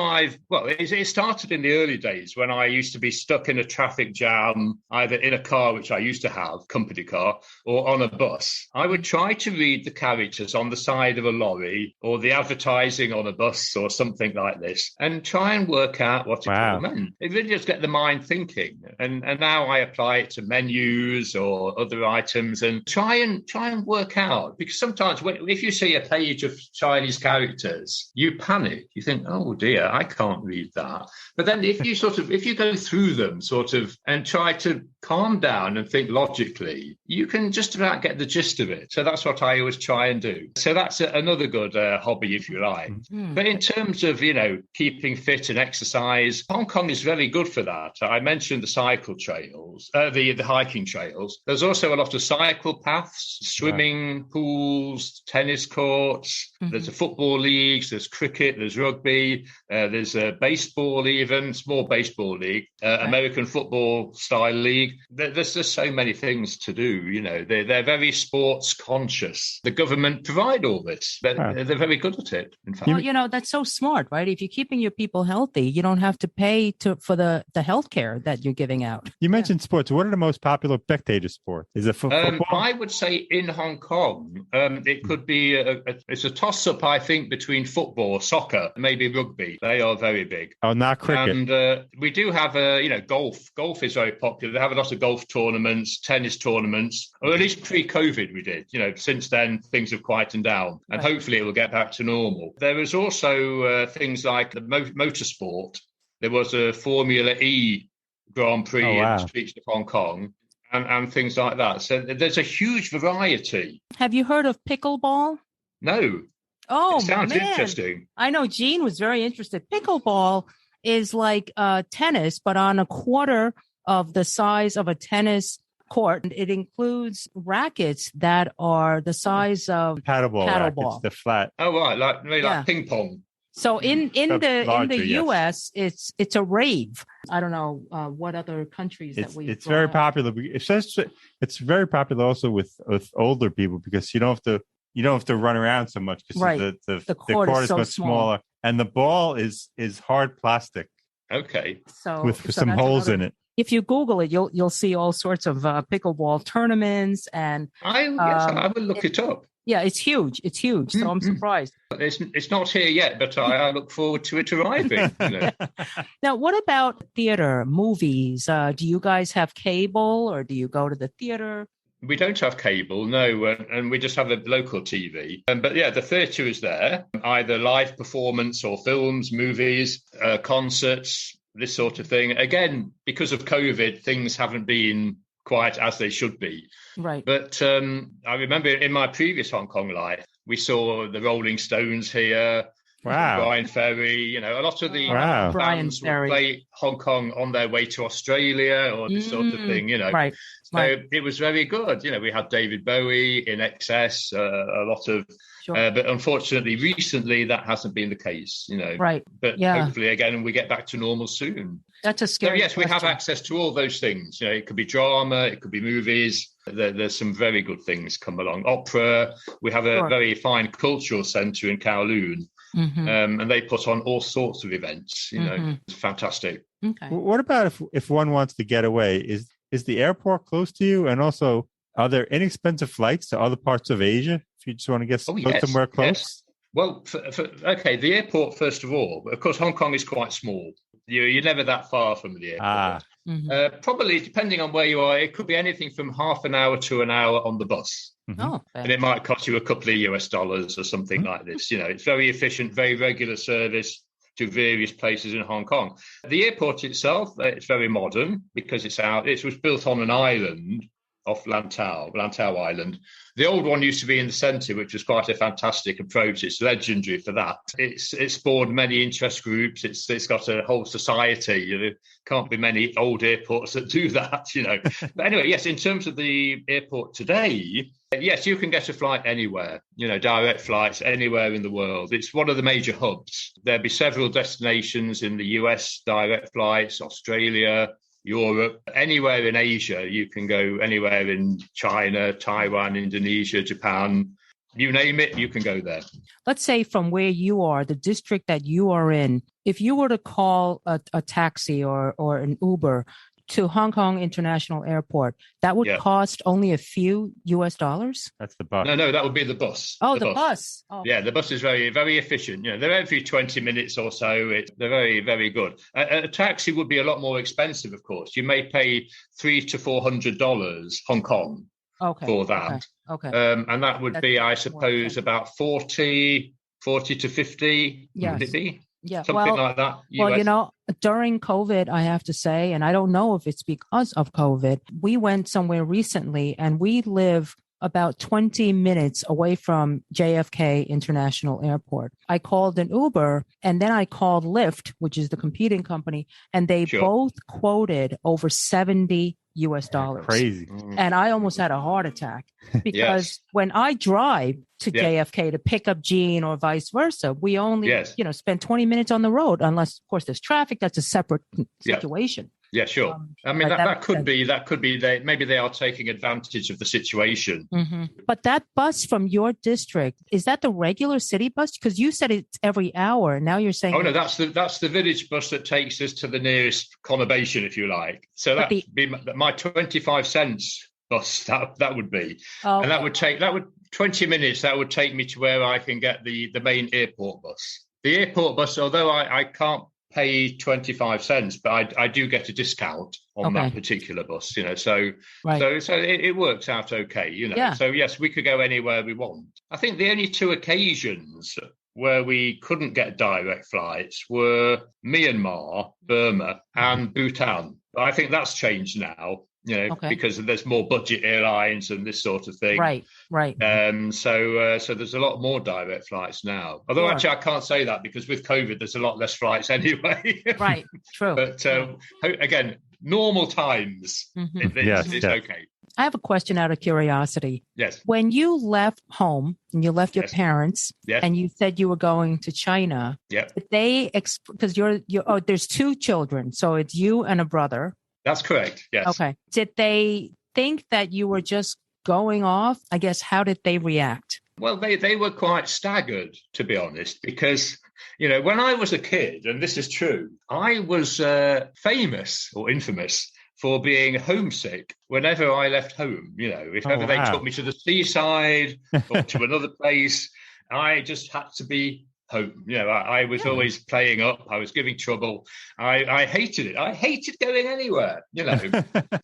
it started in the early days when I used to be stuck in a traffic jam, either in a car, which I used to have, company car, or on a bus. I would try to read the characters on the side of a lorry or the advertising on a bus or something like this and try and work out what it all meant. It really does get the mind thinking. And now I apply it to menus or other items and try and work out, because sometimes if you see a page of Chinese characters, you panic. You think, oh dear, I can't read that. But then if you go through them and try to calm down and think logically, you can just about get the gist of it. So that's what I always try and do. So that's another good hobby, if you like. Mm-hmm. But in terms of, keeping fit and exercise, Hong Kong is very good for that. I mentioned the cycle trails, the hiking trails. Wales. There's also a lot of cycle paths, swimming pools, tennis courts. There's a football leagues, there's cricket, there's rugby, there's a baseball, even small baseball league, American football style league. There's just so many things to do. They're very sports conscious. The government provide all this. They're very good at it, in fact. Well, that's so smart, right? If you're keeping your people healthy, you don't have to pay for the health care that you're giving out. You mentioned sports. What are the most popular spectator sports? Is it football? I would say in Hong Kong, it could be it's a toss-up, I think, between football, soccer, maybe rugby. They are very big. Oh, not cricket. And we do have, golf. Golf is very popular. They have a lot of golf tournaments, tennis tournaments, or at least pre-COVID we did. Since then, things have quietened down, and hopefully it will get back to normal. There is also things like the motorsport. There was a Formula E Grand Prix in the streets of Hong Kong and things like that. So there's a huge variety. Have you heard of pickleball? No. Oh, it sounds man. interesting. I know Gene was very interested. Pickleball is like tennis, but on a quarter of the size of a tennis court. It includes rackets that are the size of paddleball rackets, the flat. Oh, right. Like ping pong. So in the U.S., it's a rave. I don't know what other countries it's very popular. It's very popular also with older people because you don't have to run around so much because the court is so much smaller, and the ball is hard plastic. Okay, so with some holes in it. If you Google it, you'll see all sorts of pickleball tournaments, and I will look it up. Yeah, it's huge. It's huge. So I'm surprised. It's not here yet, but I look forward to it arriving. Now, what about theater, movies? Do you guys have cable or do you go to the theater? We don't have cable, no, and we just have a local TV. But yeah, the theatre is there, either live performance or films, movies, concerts, this sort of thing. Again, because of COVID, things haven't been quite as they should be. Right. But I remember in my previous Hong Kong life, we saw the Rolling Stones here. Wow. Brian Ferry, a lot of the bands would play Hong Kong on their way to Australia or this sort of thing, Right. So it was very good. We had David Bowie in excess, a lot of, but unfortunately, recently that hasn't been the case, Right. But hopefully, again, we get back to normal soon. That's a scary yes, question. We have access to all those things. It could be drama, it could be movies. There's some very good things come along. Opera. We have a very fine cultural centre in Kowloon. And they put on all sorts of events. It's fantastic. Okay. What about if one wants to get away? Is the airport close to you? And also, are there inexpensive flights to other parts of Asia if you just want to get somewhere close? Yes. Well, the airport, first of all, of course, Hong Kong is quite small. You're never that far from the airport. Probably, depending on where you are, it could be anything from half an hour to an hour on the bus. And it might cost you a couple of US dollars or something like this. It's very efficient, very regular service to various places in Hong Kong. The airport itself, it's very modern because it was built on an island off Lantau Island. The old one used to be in the centre, which was quite a fantastic approach. It's legendary for that. It's spawned many interest groups. It's got a whole society. There can't be many old airports that do that, But anyway, yes, in terms of the airport today, yes, you can get a flight anywhere, direct flights anywhere in the world. It's one of the major hubs. There'll be several destinations in the US, direct flights, Australia, Europe, anywhere in Asia. You can go anywhere in China, Taiwan, Indonesia, Japan, you name it, you can go there. Let's say from where you are, the district that you are in, if you were to call a taxi or an Uber to Hong Kong International Airport, that would cost only a few US dollars? That's the bus. No, that would be the bus. Oh, the bus. Oh. Yeah, the bus is very, very efficient. They're every 20 minutes or so. They're very, very good. A taxi would be a lot more expensive, of course. You may pay $300 to $400 Hong Kong for that. Okay. And that would be, I suppose, about 40 to 50, would it be? Yeah, something like that. Well, during COVID, I have to say, and I don't know if it's because of COVID, we went somewhere recently and we live about 20 minutes away from JFK International Airport. I called an Uber and then I called Lyft, which is the competing company, and they both quoted over $70. Crazy. And I almost had a heart attack because when I drive to JFK to pick up Gene or vice versa, we only, spend 20 minutes on the road, unless, of course, there's traffic. That's a separate situation. Yeah, sure. I mean, that could be maybe they are taking advantage of the situation. Mm-hmm. But that bus from your district, is that the regular city bus? Because you said it's every hour. Now you're saying... Oh, no, that's the village bus that takes us to the nearest conurbation, if you like. So that would be my 25 cents bus, that would be. Oh, and that would 20 minutes, that would take me to where I can get the main airport bus. The airport bus, although I can't pay 25 cents, but I do get a discount on that particular bus, so it works out okay, So yes, we could go anywhere we want. I think the only two occasions where we couldn't get direct flights were Myanmar, Burma, and Bhutan. But I think that's changed now, because there's more budget airlines and this sort of thing. Right. So there's a lot more direct flights now. Although actually I can't say that because with COVID, there's a lot less flights anyway. Right, true. But again, normal times, it's okay. I have a question out of curiosity. Yes. When you left home and you left your parents and you said you were going to China, did they, because there's two children, so it's you and a brother. That's correct. Yes. Okay. Did they think that you were just going off? I guess, how did they react? Well, they were quite staggered, to be honest, because, when I was a kid, and this is true, I was famous or infamous for being homesick whenever I left home. If ever they took me to the seaside or to another place, I just had to be home. I was always playing up. I was giving trouble. I hated it. I hated going anywhere.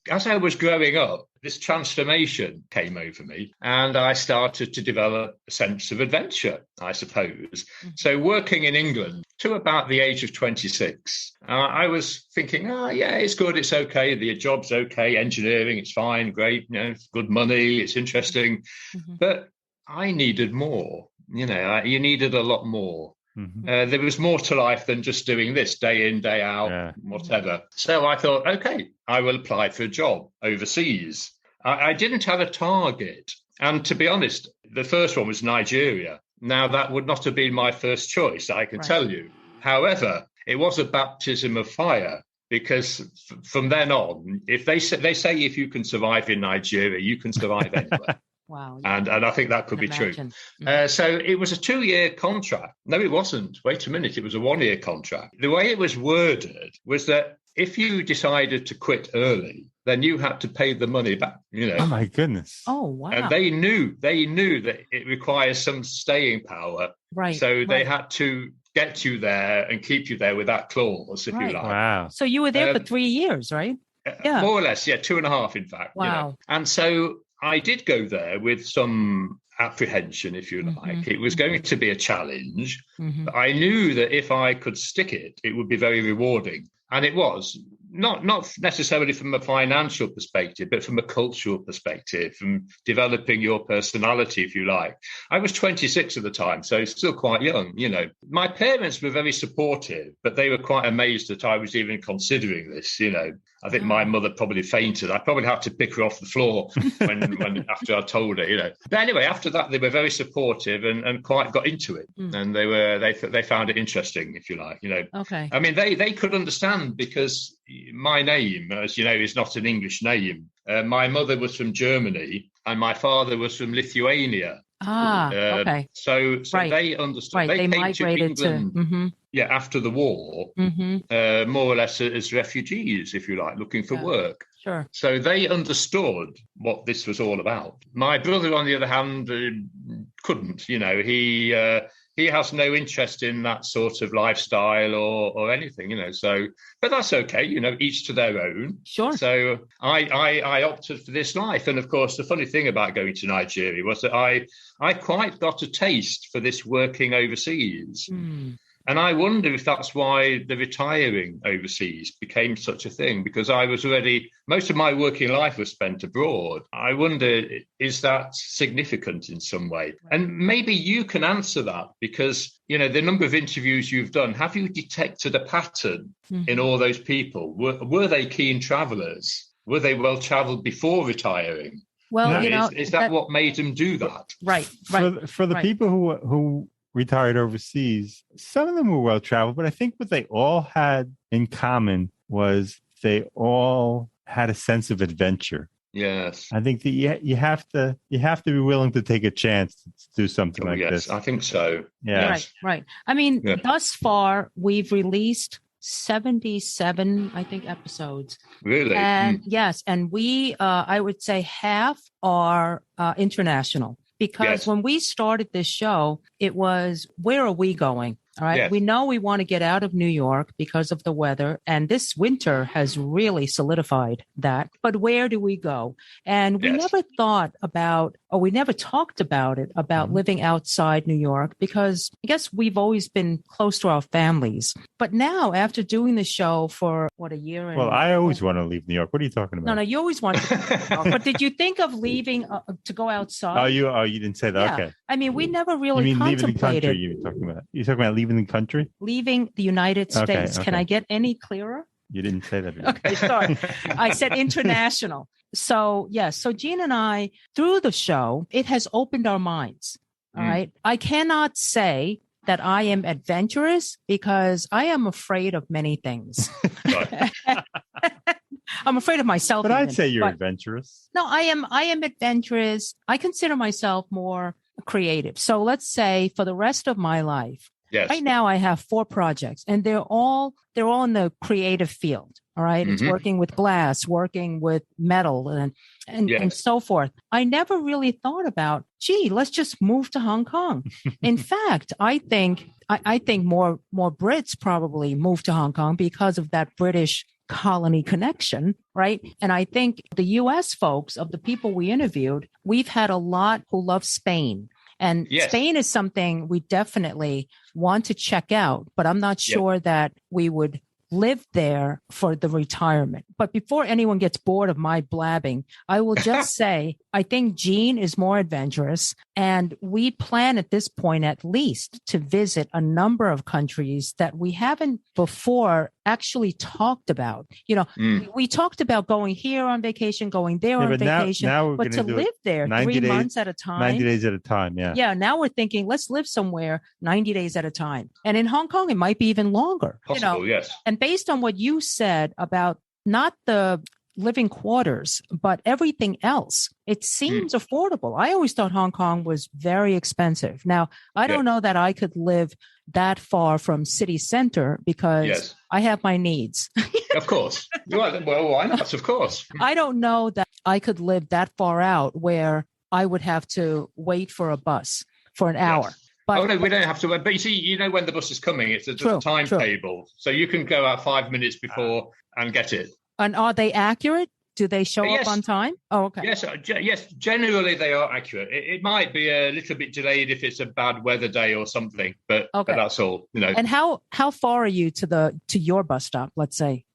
As I was growing up, this transformation came over me and I started to develop a sense of adventure, I suppose. Mm-hmm. So working in England to about the age of 26, I was thinking, it's good. It's okay. The job's okay. Engineering, it's fine. Great. It's good money. It's interesting. Mm-hmm. But I needed more. You needed a lot more. Mm-hmm. There was more to life than just doing this day in, day out, whatever. So I thought, okay, I will apply for a job overseas. I didn't have a target. And to be honest, the first one was Nigeria. Now, that would not have been my first choice, I can tell you. However, it was a baptism of fire. Because from then on, if they say if you can survive in Nigeria, you can survive anywhere. Wow. And I think that could be true. So it was a 2-year contract. No, it wasn't. Wait a minute. It was a 1-year contract. The way it was worded was that if you decided to quit early, then you had to pay the money back. Oh, my goodness. Oh, wow. And they knew that it requires some staying power. Right. So they had to get you there and keep you there with that clause, if you like. Wow. So you were there for 3 years, right? Yeah. More or less, 2.5, in fact. Wow. And so I did go there with some apprehension, if you like. Mm-hmm. It was going to be a challenge. Mm-hmm. But I knew that if I could stick it, it would be very rewarding. And it was. Not necessarily from a financial perspective, but from a cultural perspective, from developing your personality, if you like. I was 26 at the time, so still quite young, My parents were very supportive, but they were quite amazed that I was even considering this, I think my mother probably fainted. I probably had to pick her off the floor when after I told her, But anyway, after that, they were very supportive and quite got into it. Mm. And they found it interesting, if you like, Okay. I mean, they could understand because my name, as you know, is not an English name. My mother was from Germany and my father was from Lithuania. Okay. So they understood. Right. They came migrated to England, after the war, more or less as refugees, if you like, looking for work. Sure. So they understood what this was all about. My brother, on the other hand, couldn't. He has no interest in that sort of lifestyle or anything, So, but that's okay, each to their own. Sure. So I opted for this life, and of course, the funny thing about going to Nigeria was that I quite got a taste for this working overseas. And I wonder if that's why the retiring overseas became such a thing, because I was already, most of my working life was spent abroad. I wonder, is that significant in some way? And maybe you can answer that, because, you know, the number of interviews you've done, have you detected a pattern in all those people? Were they keen travelers? Were they well traveled before retiring? Well, you know, is that what made them do that? Right. For the people who retired overseas, some of them were well traveled, but I think what they all had in common was they all had a sense of adventure. Yes, I think that you have to be willing to take a chance to do something like this. I think so. Yeah, right. I mean, thus far we've released 77, I think, episodes. Really? And yes, and we, I would say half are international. Because when we started this show, it was, where are we going? All right. Yes. We know we want to get out of New York because of the weather. And this winter has really solidified that. But where do we go? And we never thought about, or we never talked about it, about living outside New York, because I guess we've always been close to our families. But now, after doing the show for, a year? Well, I always want to leave New York. What are you talking about? No, you always want to leave New York. But did you think of leaving to go outside? You didn't say that. Yeah. Okay. I mean, we never really leaving the contemplated. country you're talking about leaving the country? Leaving the United States. Okay. Can I get any clearer? You didn't say that. Okay, sorry. I said international. So, yes. So Gene and I, through the show, it has opened our minds. All right. I cannot say that I am adventurous because I am afraid of many things. I'm afraid of myself. But I'd say you're adventurous. No, I am adventurous. I consider myself more creative. So let's say for the rest of my life, right now I have 4 projects, and they're all in the creative field. All right. It's working with glass, working with metal and so forth. I never really thought about, let's just move to Hong Kong. In fact, I think more Brits probably move to Hong Kong because of that British colony connection, right? And I think the U.S. folks, of the people we interviewed, we've had a lot who love Spain. And Spain is something we definitely want to check out, but I'm not sure that we would live there for the retirement. But before anyone gets bored of my blabbing, I will just say, I think Gene is more adventurous, and we plan at this point at least to visit a number of countries that we haven't before actually talked about. You know, we talked about going here on vacation, going there on vacation, now but to live there 3 months at a time. 90 days at a time, yeah. Yeah, now we're thinking, let's live somewhere 90 days at a time. And in Hong Kong, it might be even longer. Possible, yes. And based on what you said about not the living quarters, but everything else, it seems affordable. I always thought Hong Kong was very expensive. Now, I don't know that I could live that far from city center because I have my needs. Of course. Well, why not? Of course. I don't know that I could live that far out where I would have to wait for a bus for an hour. But, no, we don't have to wait. But you see, you know when the bus is coming, it's a timetable. So you can go out 5 minutes before and get it. And are they accurate? Do they show up on time? Oh, okay. Yes. Generally, they are accurate. It might be a little bit delayed if it's a bad weather day or something, but that's all. You know. And how far are you to your bus stop? Let's say.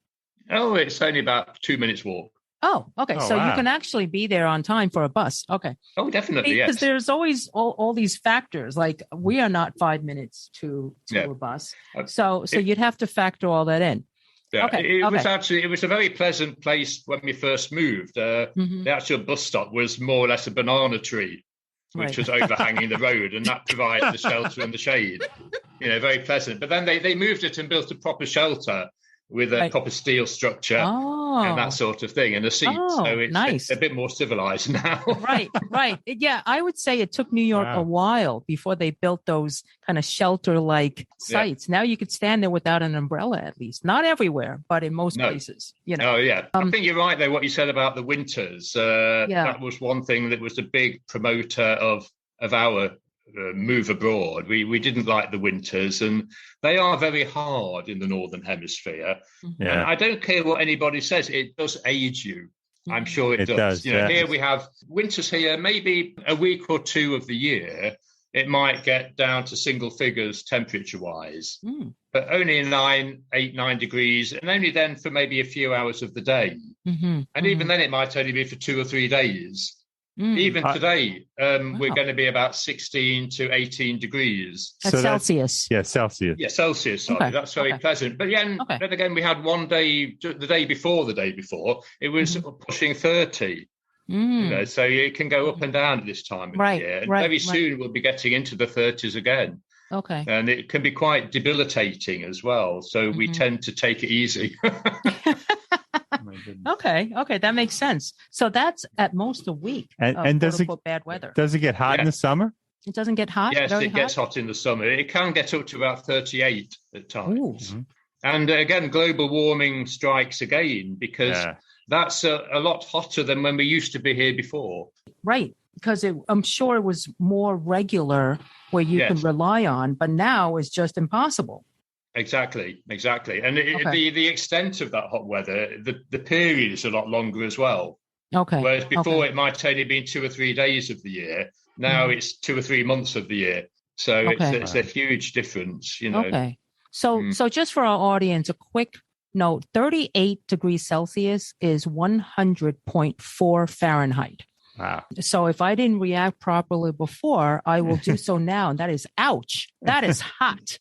Oh, it's only about 2 minutes walk. Oh, okay. So you can actually be there on time for a bus. Okay. Oh, definitely. Because there's always all these factors. Like we are not 5 minutes to a bus, so you'd have to factor all that in. Yeah, it was a very pleasant place when we first moved. The actual bus stop was more or less a banana tree, which was overhanging the road, and that provided the shelter and the shade. You know, very pleasant. But then they moved it and built a proper shelter with a proper steel structure and that sort of thing, and a seat. So it's a bit more civilized now. Right. Yeah, I would say it took New York a while before they built those kind of shelter-like sites. Now you could stand there without an umbrella, at least. Not everywhere, but in most places. You know. Oh, yeah. I think you're right there, what you said about the winters. That was one thing that was a big promoter of our move abroad. We didn't like the winters, and they are very hard in the Northern Hemisphere. And I don't care what anybody says, it does age you. I'm sure it does. You know, here we have winters here, maybe a week or two of the year, it might get down to single figures temperature-wise, Mm. but only 9 degrees, and only then for maybe a few hours of the day. Mm-hmm. And even then, it might only be for 2 or 3 days. Mm. Even today, Wow. we're going to be about 16 to 18 degrees. That's Celsius. Yeah, Celsius. Yeah, Celsius, sorry. Okay, That's very pleasant. But yeah, then again, we had one day, the day before, it was pushing 30. Mm. So it can go up and down at this time of the year. And very soon we'll be getting into the 30s again. Okay. And it can be quite debilitating as well. So we tend to take it easy. Okay, that makes sense. So that's at most a week and does it bad weather? Does it get hot in the summer? It doesn't get hot? Yes, it gets hot in the summer. It can get up to about 38 at times. Mm-hmm. And again, global warming strikes again because that's a lot hotter than when we used to be here before. Right, because I'm sure it was more regular where you can rely on, but now it's just impossible. Exactly. And the extent of that hot weather, the period is a lot longer as well. Okay. Whereas before it might only been 2 or 3 days of the year. Now it's 2 or 3 months of the year. So it's a huge difference, Okay. So just for our audience, a quick note, 38 degrees Celsius is 100.4 Fahrenheit. Wow. So if I didn't react properly before, I will do so now. That is ouch. That is hot.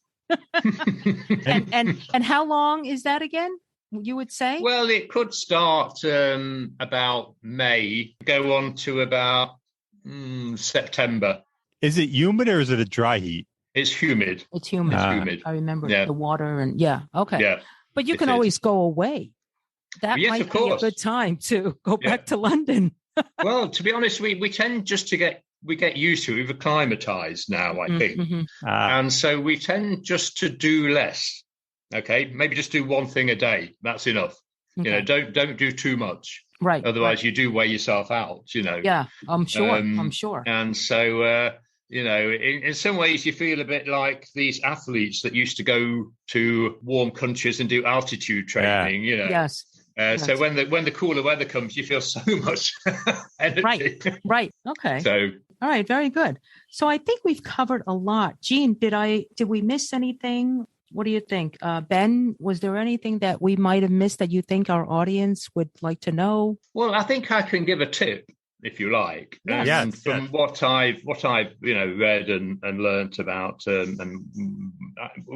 and how long is that again, you would say? Well, it could start about May, go on to about September. Is it humid or is it a dry heat? It's humid. It's humid. I remember the water and okay. Yeah, but you can always go away. That might be a good time to go back to London. Well, to be honest, we tend just to get used to it. We've acclimatized now, I think. Mm-hmm. And so we tend just to do less. Okay. Maybe just do one thing a day. That's enough. Okay. Don't do too much. Right. Otherwise you do wear yourself out, Yeah, I'm sure. And so, in some ways you feel a bit like these athletes that used to go to warm countries and do altitude training, Yes. So when the cooler weather comes, you feel so much energy. Right. Okay. So, all right. Very good. So I think we've covered a lot. Gene, did we miss anything? What do you think? Ben, was there anything that we might have missed that you think our audience would like to know? Well, I think I can give a tip, if you like. And from what I've read and learnt about, and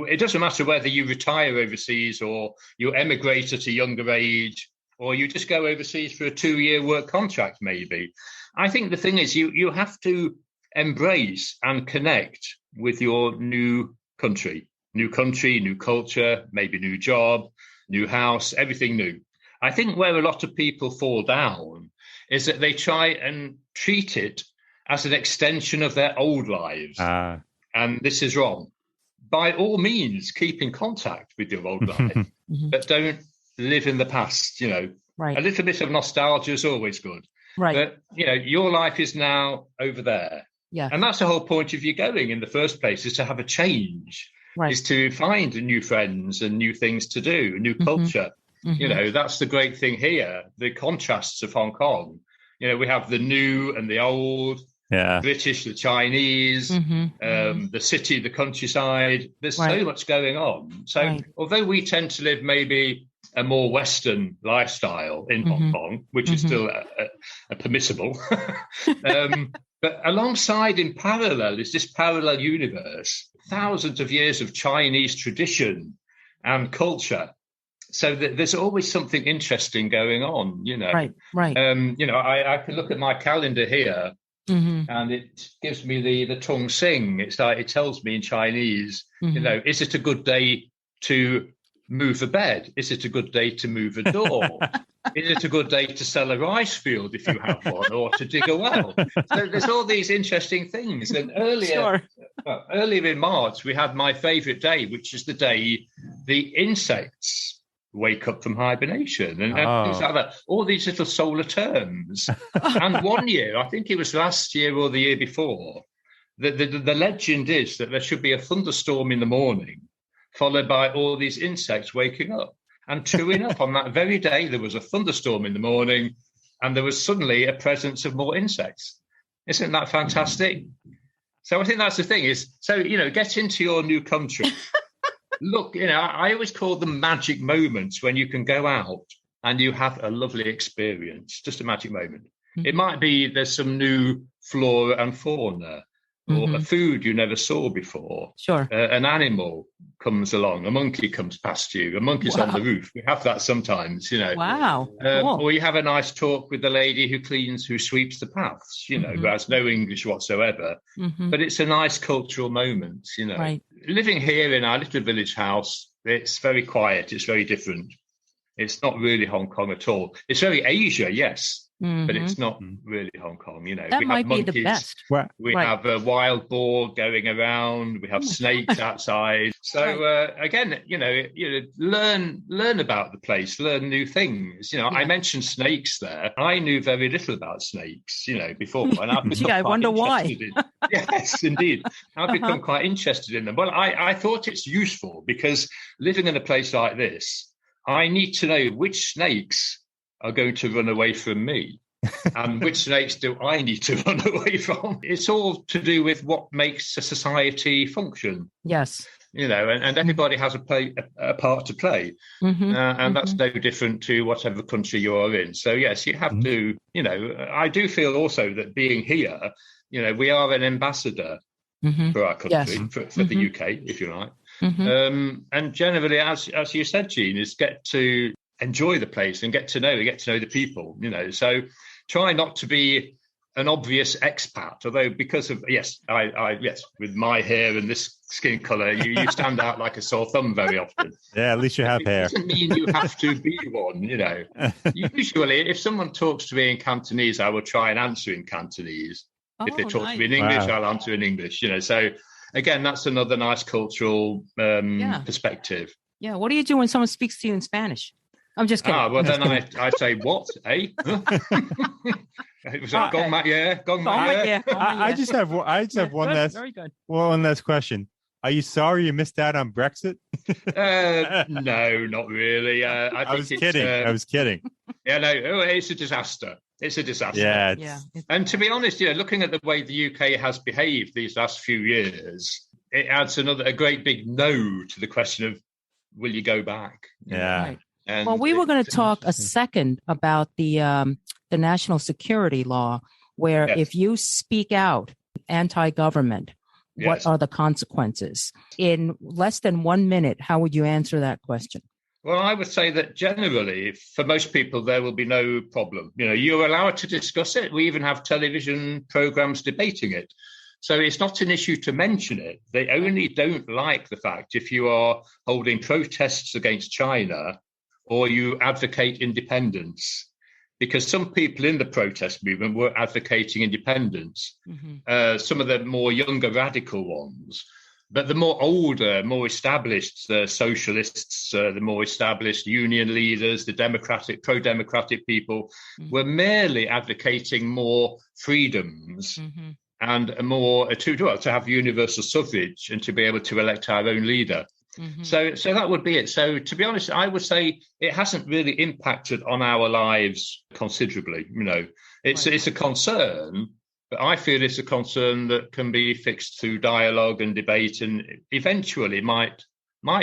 it doesn't matter whether you retire overseas or you emigrate at a younger age or you just go overseas for a 2-year work contract, maybe. I think the thing is you have to embrace and connect with your new country, new culture, maybe new job, new house, everything new. I think where a lot of people fall down is that they try and treat it as an extension of their old lives. And this is wrong. By all means, keep in contact with your old life, but don't live in the past, Right. A little bit of nostalgia is always good. Right. But, your life is now over there. Yeah. And that's the whole point of you going in the first place, is to have a change, is to find new friends and new things to do, new culture. That's the great thing here, the contrasts of Hong Kong. We have the new and the old, British, the Chinese, the city, the countryside. There's so much going on. So although we tend to live maybe a more Western lifestyle in Hong Kong, which is still a permissible, but alongside, in parallel, is this parallel universe, thousands of years of Chinese tradition and culture. So there's always something interesting going on, Right. I can look at my calendar here, and it gives me the tung sing. It's like it tells me in Chinese, is it a good day to move a bed? Is it a good day to move a door? Is it a good day to sell a rice field if you have one, or to dig a well? So there's all these interesting things. And earlier in March, we had my favorite day, which is the day the insects wake up from hibernation and things like that. All these little solar terms. And one year, I think it was last year or the year before, the legend is that there should be a thunderstorm in the morning, followed by all these insects waking up. And true enough, on that very day, there was a thunderstorm in the morning, and there was suddenly a presence of more insects. Isn't that fantastic? So I think that's the thing is, so, get into your new country. Look, I always call them magic moments when you can go out and you have a lovely experience, just a magic moment. Mm-hmm. It might be there's some new flora and fauna, or a food you never saw before. Sure. An animal comes along, a monkey comes past you, a monkey's on the roof. We have that sometimes, Wow. Cool. Or you have a nice talk with the lady who sweeps the paths, who has no English whatsoever. But it's a nice cultural moment, Right. Living here in our little village house, it's very quiet. It's very different. It's not really Hong Kong at all. It's very Asia, yes. But it's not really Hong Kong, That we might have monkeys, be the best. We have a wild boar going around. We have snakes outside. So again, learn about the place, learn new things. I mentioned snakes there. I knew very little about snakes, before. And I've become I wonder why. Yes, indeed. I've become quite interested in them. Well, I thought it's useful because living in a place like this, I need to know which snakes are going to run away from me and which snakes do I need to run away from. It's all to do with what makes a society function. Yes. And everybody has a part to play. And that's no different to whatever country you are in. So, yes, you have to, I do feel also that being here, we are an ambassador for our country, for the UK, if you like. And generally, as you said, Gene, is get to enjoy the place and get to know the people, so try not to be an obvious expat, although because of I with my hair and this skin color, you stand out like a sore thumb very often. Yeah, at least you have hair. It doesn't mean you have to be one. Usually if someone talks to me in Cantonese, I will try and answer in Cantonese. If they talk to me in English, I'll answer in English. So again, that's another nice cultural perspective. Yeah, what do you do when someone speaks to you in Spanish? I'm just kidding. Well, then I say, what, eh? It was like, gong mat, yeah. I just have one last question. Are you sorry you missed out on Brexit? No, not really. I was kidding. Yeah, no, it's a disaster. It's a disaster. Yeah. And to be honest, looking at the way the UK has behaved these last few years, it adds a great big no to the question of, will you go back? Yeah. Right. Well, we were going to talk a second about the national security law, where if you speak out anti-government, what are the consequences? In less than 1 minute, how would you answer that question? Well, I would say that generally, for most people, there will be no problem. You're allowed to discuss it. We even have television programs debating it. So it's not an issue to mention it. They only don't like the fact if you are holding protests against China or you advocate independence, because some people in the protest movement were advocating independence, some of the more younger radical ones. But the more older, more established socialists, the more established union leaders, the pro-democratic people were merely advocating more freedoms and more to have universal suffrage and to be able to elect our own leader. So that would be it. So to be honest, I would say it hasn't really impacted on our lives considerably. It's a concern, but I feel it's a concern that can be fixed through dialogue and debate, and eventually might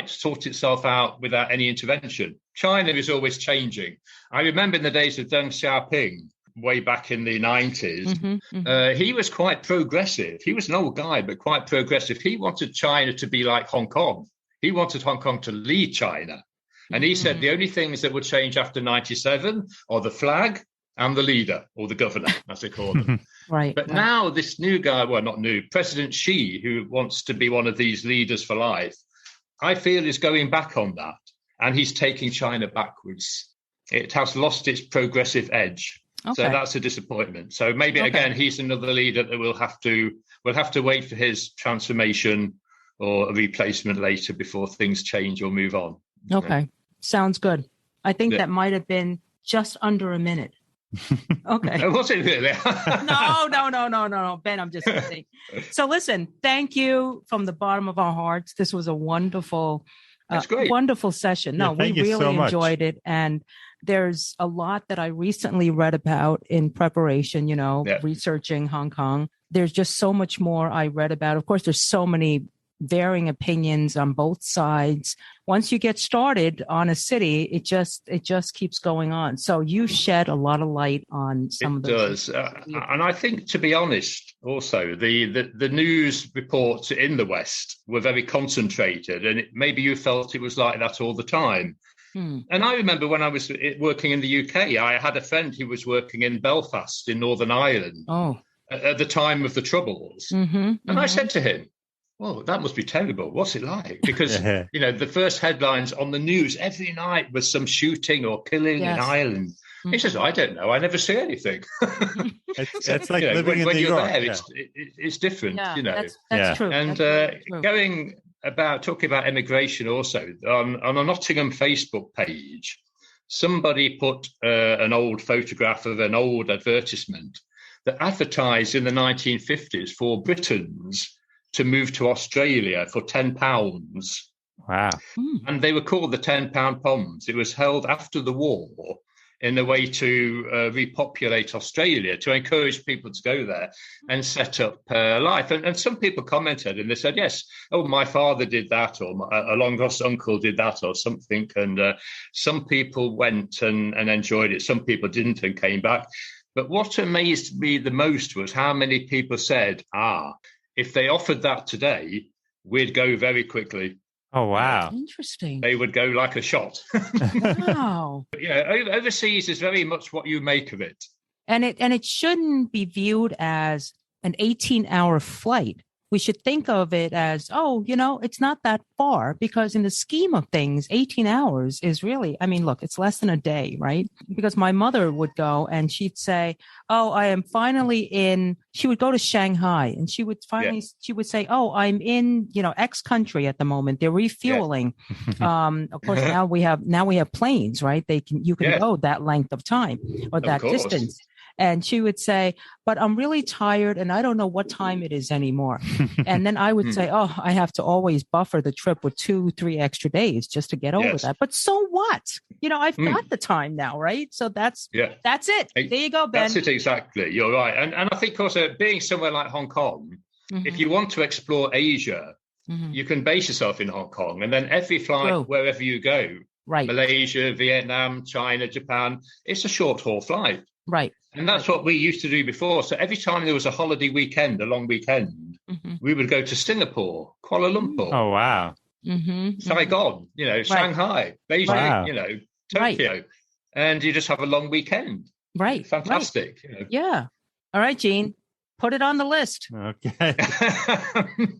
sort itself out without any intervention. China is always changing. I remember in the days of Deng Xiaoping, way back in the 90s, he was quite progressive. He was an old guy, but quite progressive. He wanted China to be like Hong Kong. He wanted Hong Kong to lead China. And he said the only things that would change after 97 are the flag and the leader, or the governor, as they call them. Right. But now this new guy, well, not new, President Xi, who wants to be one of these leaders for life, I feel is going back on that. And he's taking China backwards. It has lost its progressive edge. Okay. So that's a disappointment. So maybe, again, he's another leader that we'll have to wait for his transformation or a replacement later before things change or move on. Okay. Sounds good. I think that might have been just under a minute. Okay. Was it really? No. Ben, I'm just kidding. So listen, thank you from the bottom of our hearts. This was a wonderful That's great. Wonderful session. No, we really enjoyed it. And there's a lot that I recently read about in preparation, researching Hong Kong. There's just so much more I read about. Of course, there's so many varying opinions on both sides. Once you get started on a city, it just keeps going on. So you shed a lot of light on some of those. It does. And I think, to be honest, also, the news reports in the West were very concentrated, and maybe you felt it was like that all the time. And I remember when I was working in the UK, I had a friend who was working in Belfast in Northern Ireland at the time of the Troubles. And I said to him, well, that must be terrible. What's it like? Because, the first headlines on the news every night was some shooting or killing in Ireland. He says, I don't know. I never see anything. It's like living in when New you're York. there, it's different, That's true. And talking about immigration also, on a Nottingham Facebook page, somebody put an old photograph of an old advertisement that advertised in the 1950s for Britons to move to Australia for £10. Wow. And they were called the £10 Poms. It was held after the war in a way to repopulate Australia, to encourage people to go there and set up life. And some people commented and they said, yes, my father did that, or a long-lost uncle did that, or something. And some people went and enjoyed it. Some people didn't and came back. But what amazed me the most was how many people said, if they offered that today, we'd go very quickly. Oh, wow. Interesting. They would go like a shot. Wow. Overseas is very much what you make of it. And it shouldn't be viewed as an 18-hour flight. We should think of it as, it's not that far, because in the scheme of things, 18 hours is really, look, it's less than a day, right? Because my mother would go and she'd say, I am finally she would go to Shanghai and she would she would say, I'm in, X country at the moment. They're refueling. Of course, now we have planes, right? You can go that length of time or that distance. And she would say, but I'm really tired and I don't know what time it is anymore. And then I would say, I have to always buffer the trip with 2-3 extra days just to get over that. But so what? I've got the time now, right? So that's it. There you go, Ben. That's it, exactly. You're right. And I think also being somewhere like Hong Kong, if you want to explore Asia, you can base yourself in Hong Kong. And then every flight, wherever you go, Malaysia, Vietnam, China, Japan, it's a short haul flight. Right. And that's what we used to do before. So every time there was a holiday weekend, a long weekend, we would go to Singapore, Kuala Lumpur. Oh, wow. Saigon, Shanghai, Beijing, Tokyo. And you just have a long weekend. Right. Fantastic. Right. Yeah. All right, Gene. Put it on the list. Okay.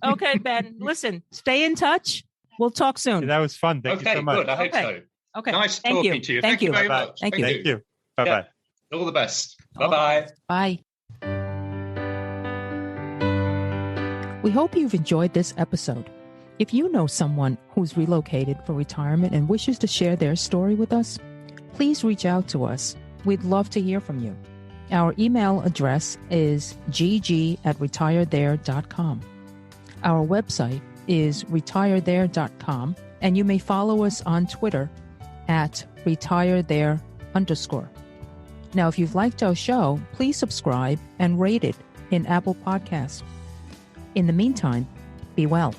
Okay, Ben. Listen, stay in touch. We'll talk soon. That was fun. Thank you so much. Good. I hope so. Okay. Nice talking to you. Thank you very much. Thank you. Bye-bye. All the best. Bye-bye. Bye. We hope you've enjoyed this episode. If you know someone who's relocated for retirement and wishes to share their story with us, please reach out to us. We'd love to hear from you. Our email address is gg@retirethere.com. Our website is retirethere.com, and you may follow us on Twitter @retirethere_. Now, if you've liked our show, please subscribe and rate it in Apple Podcasts. In the meantime, be well.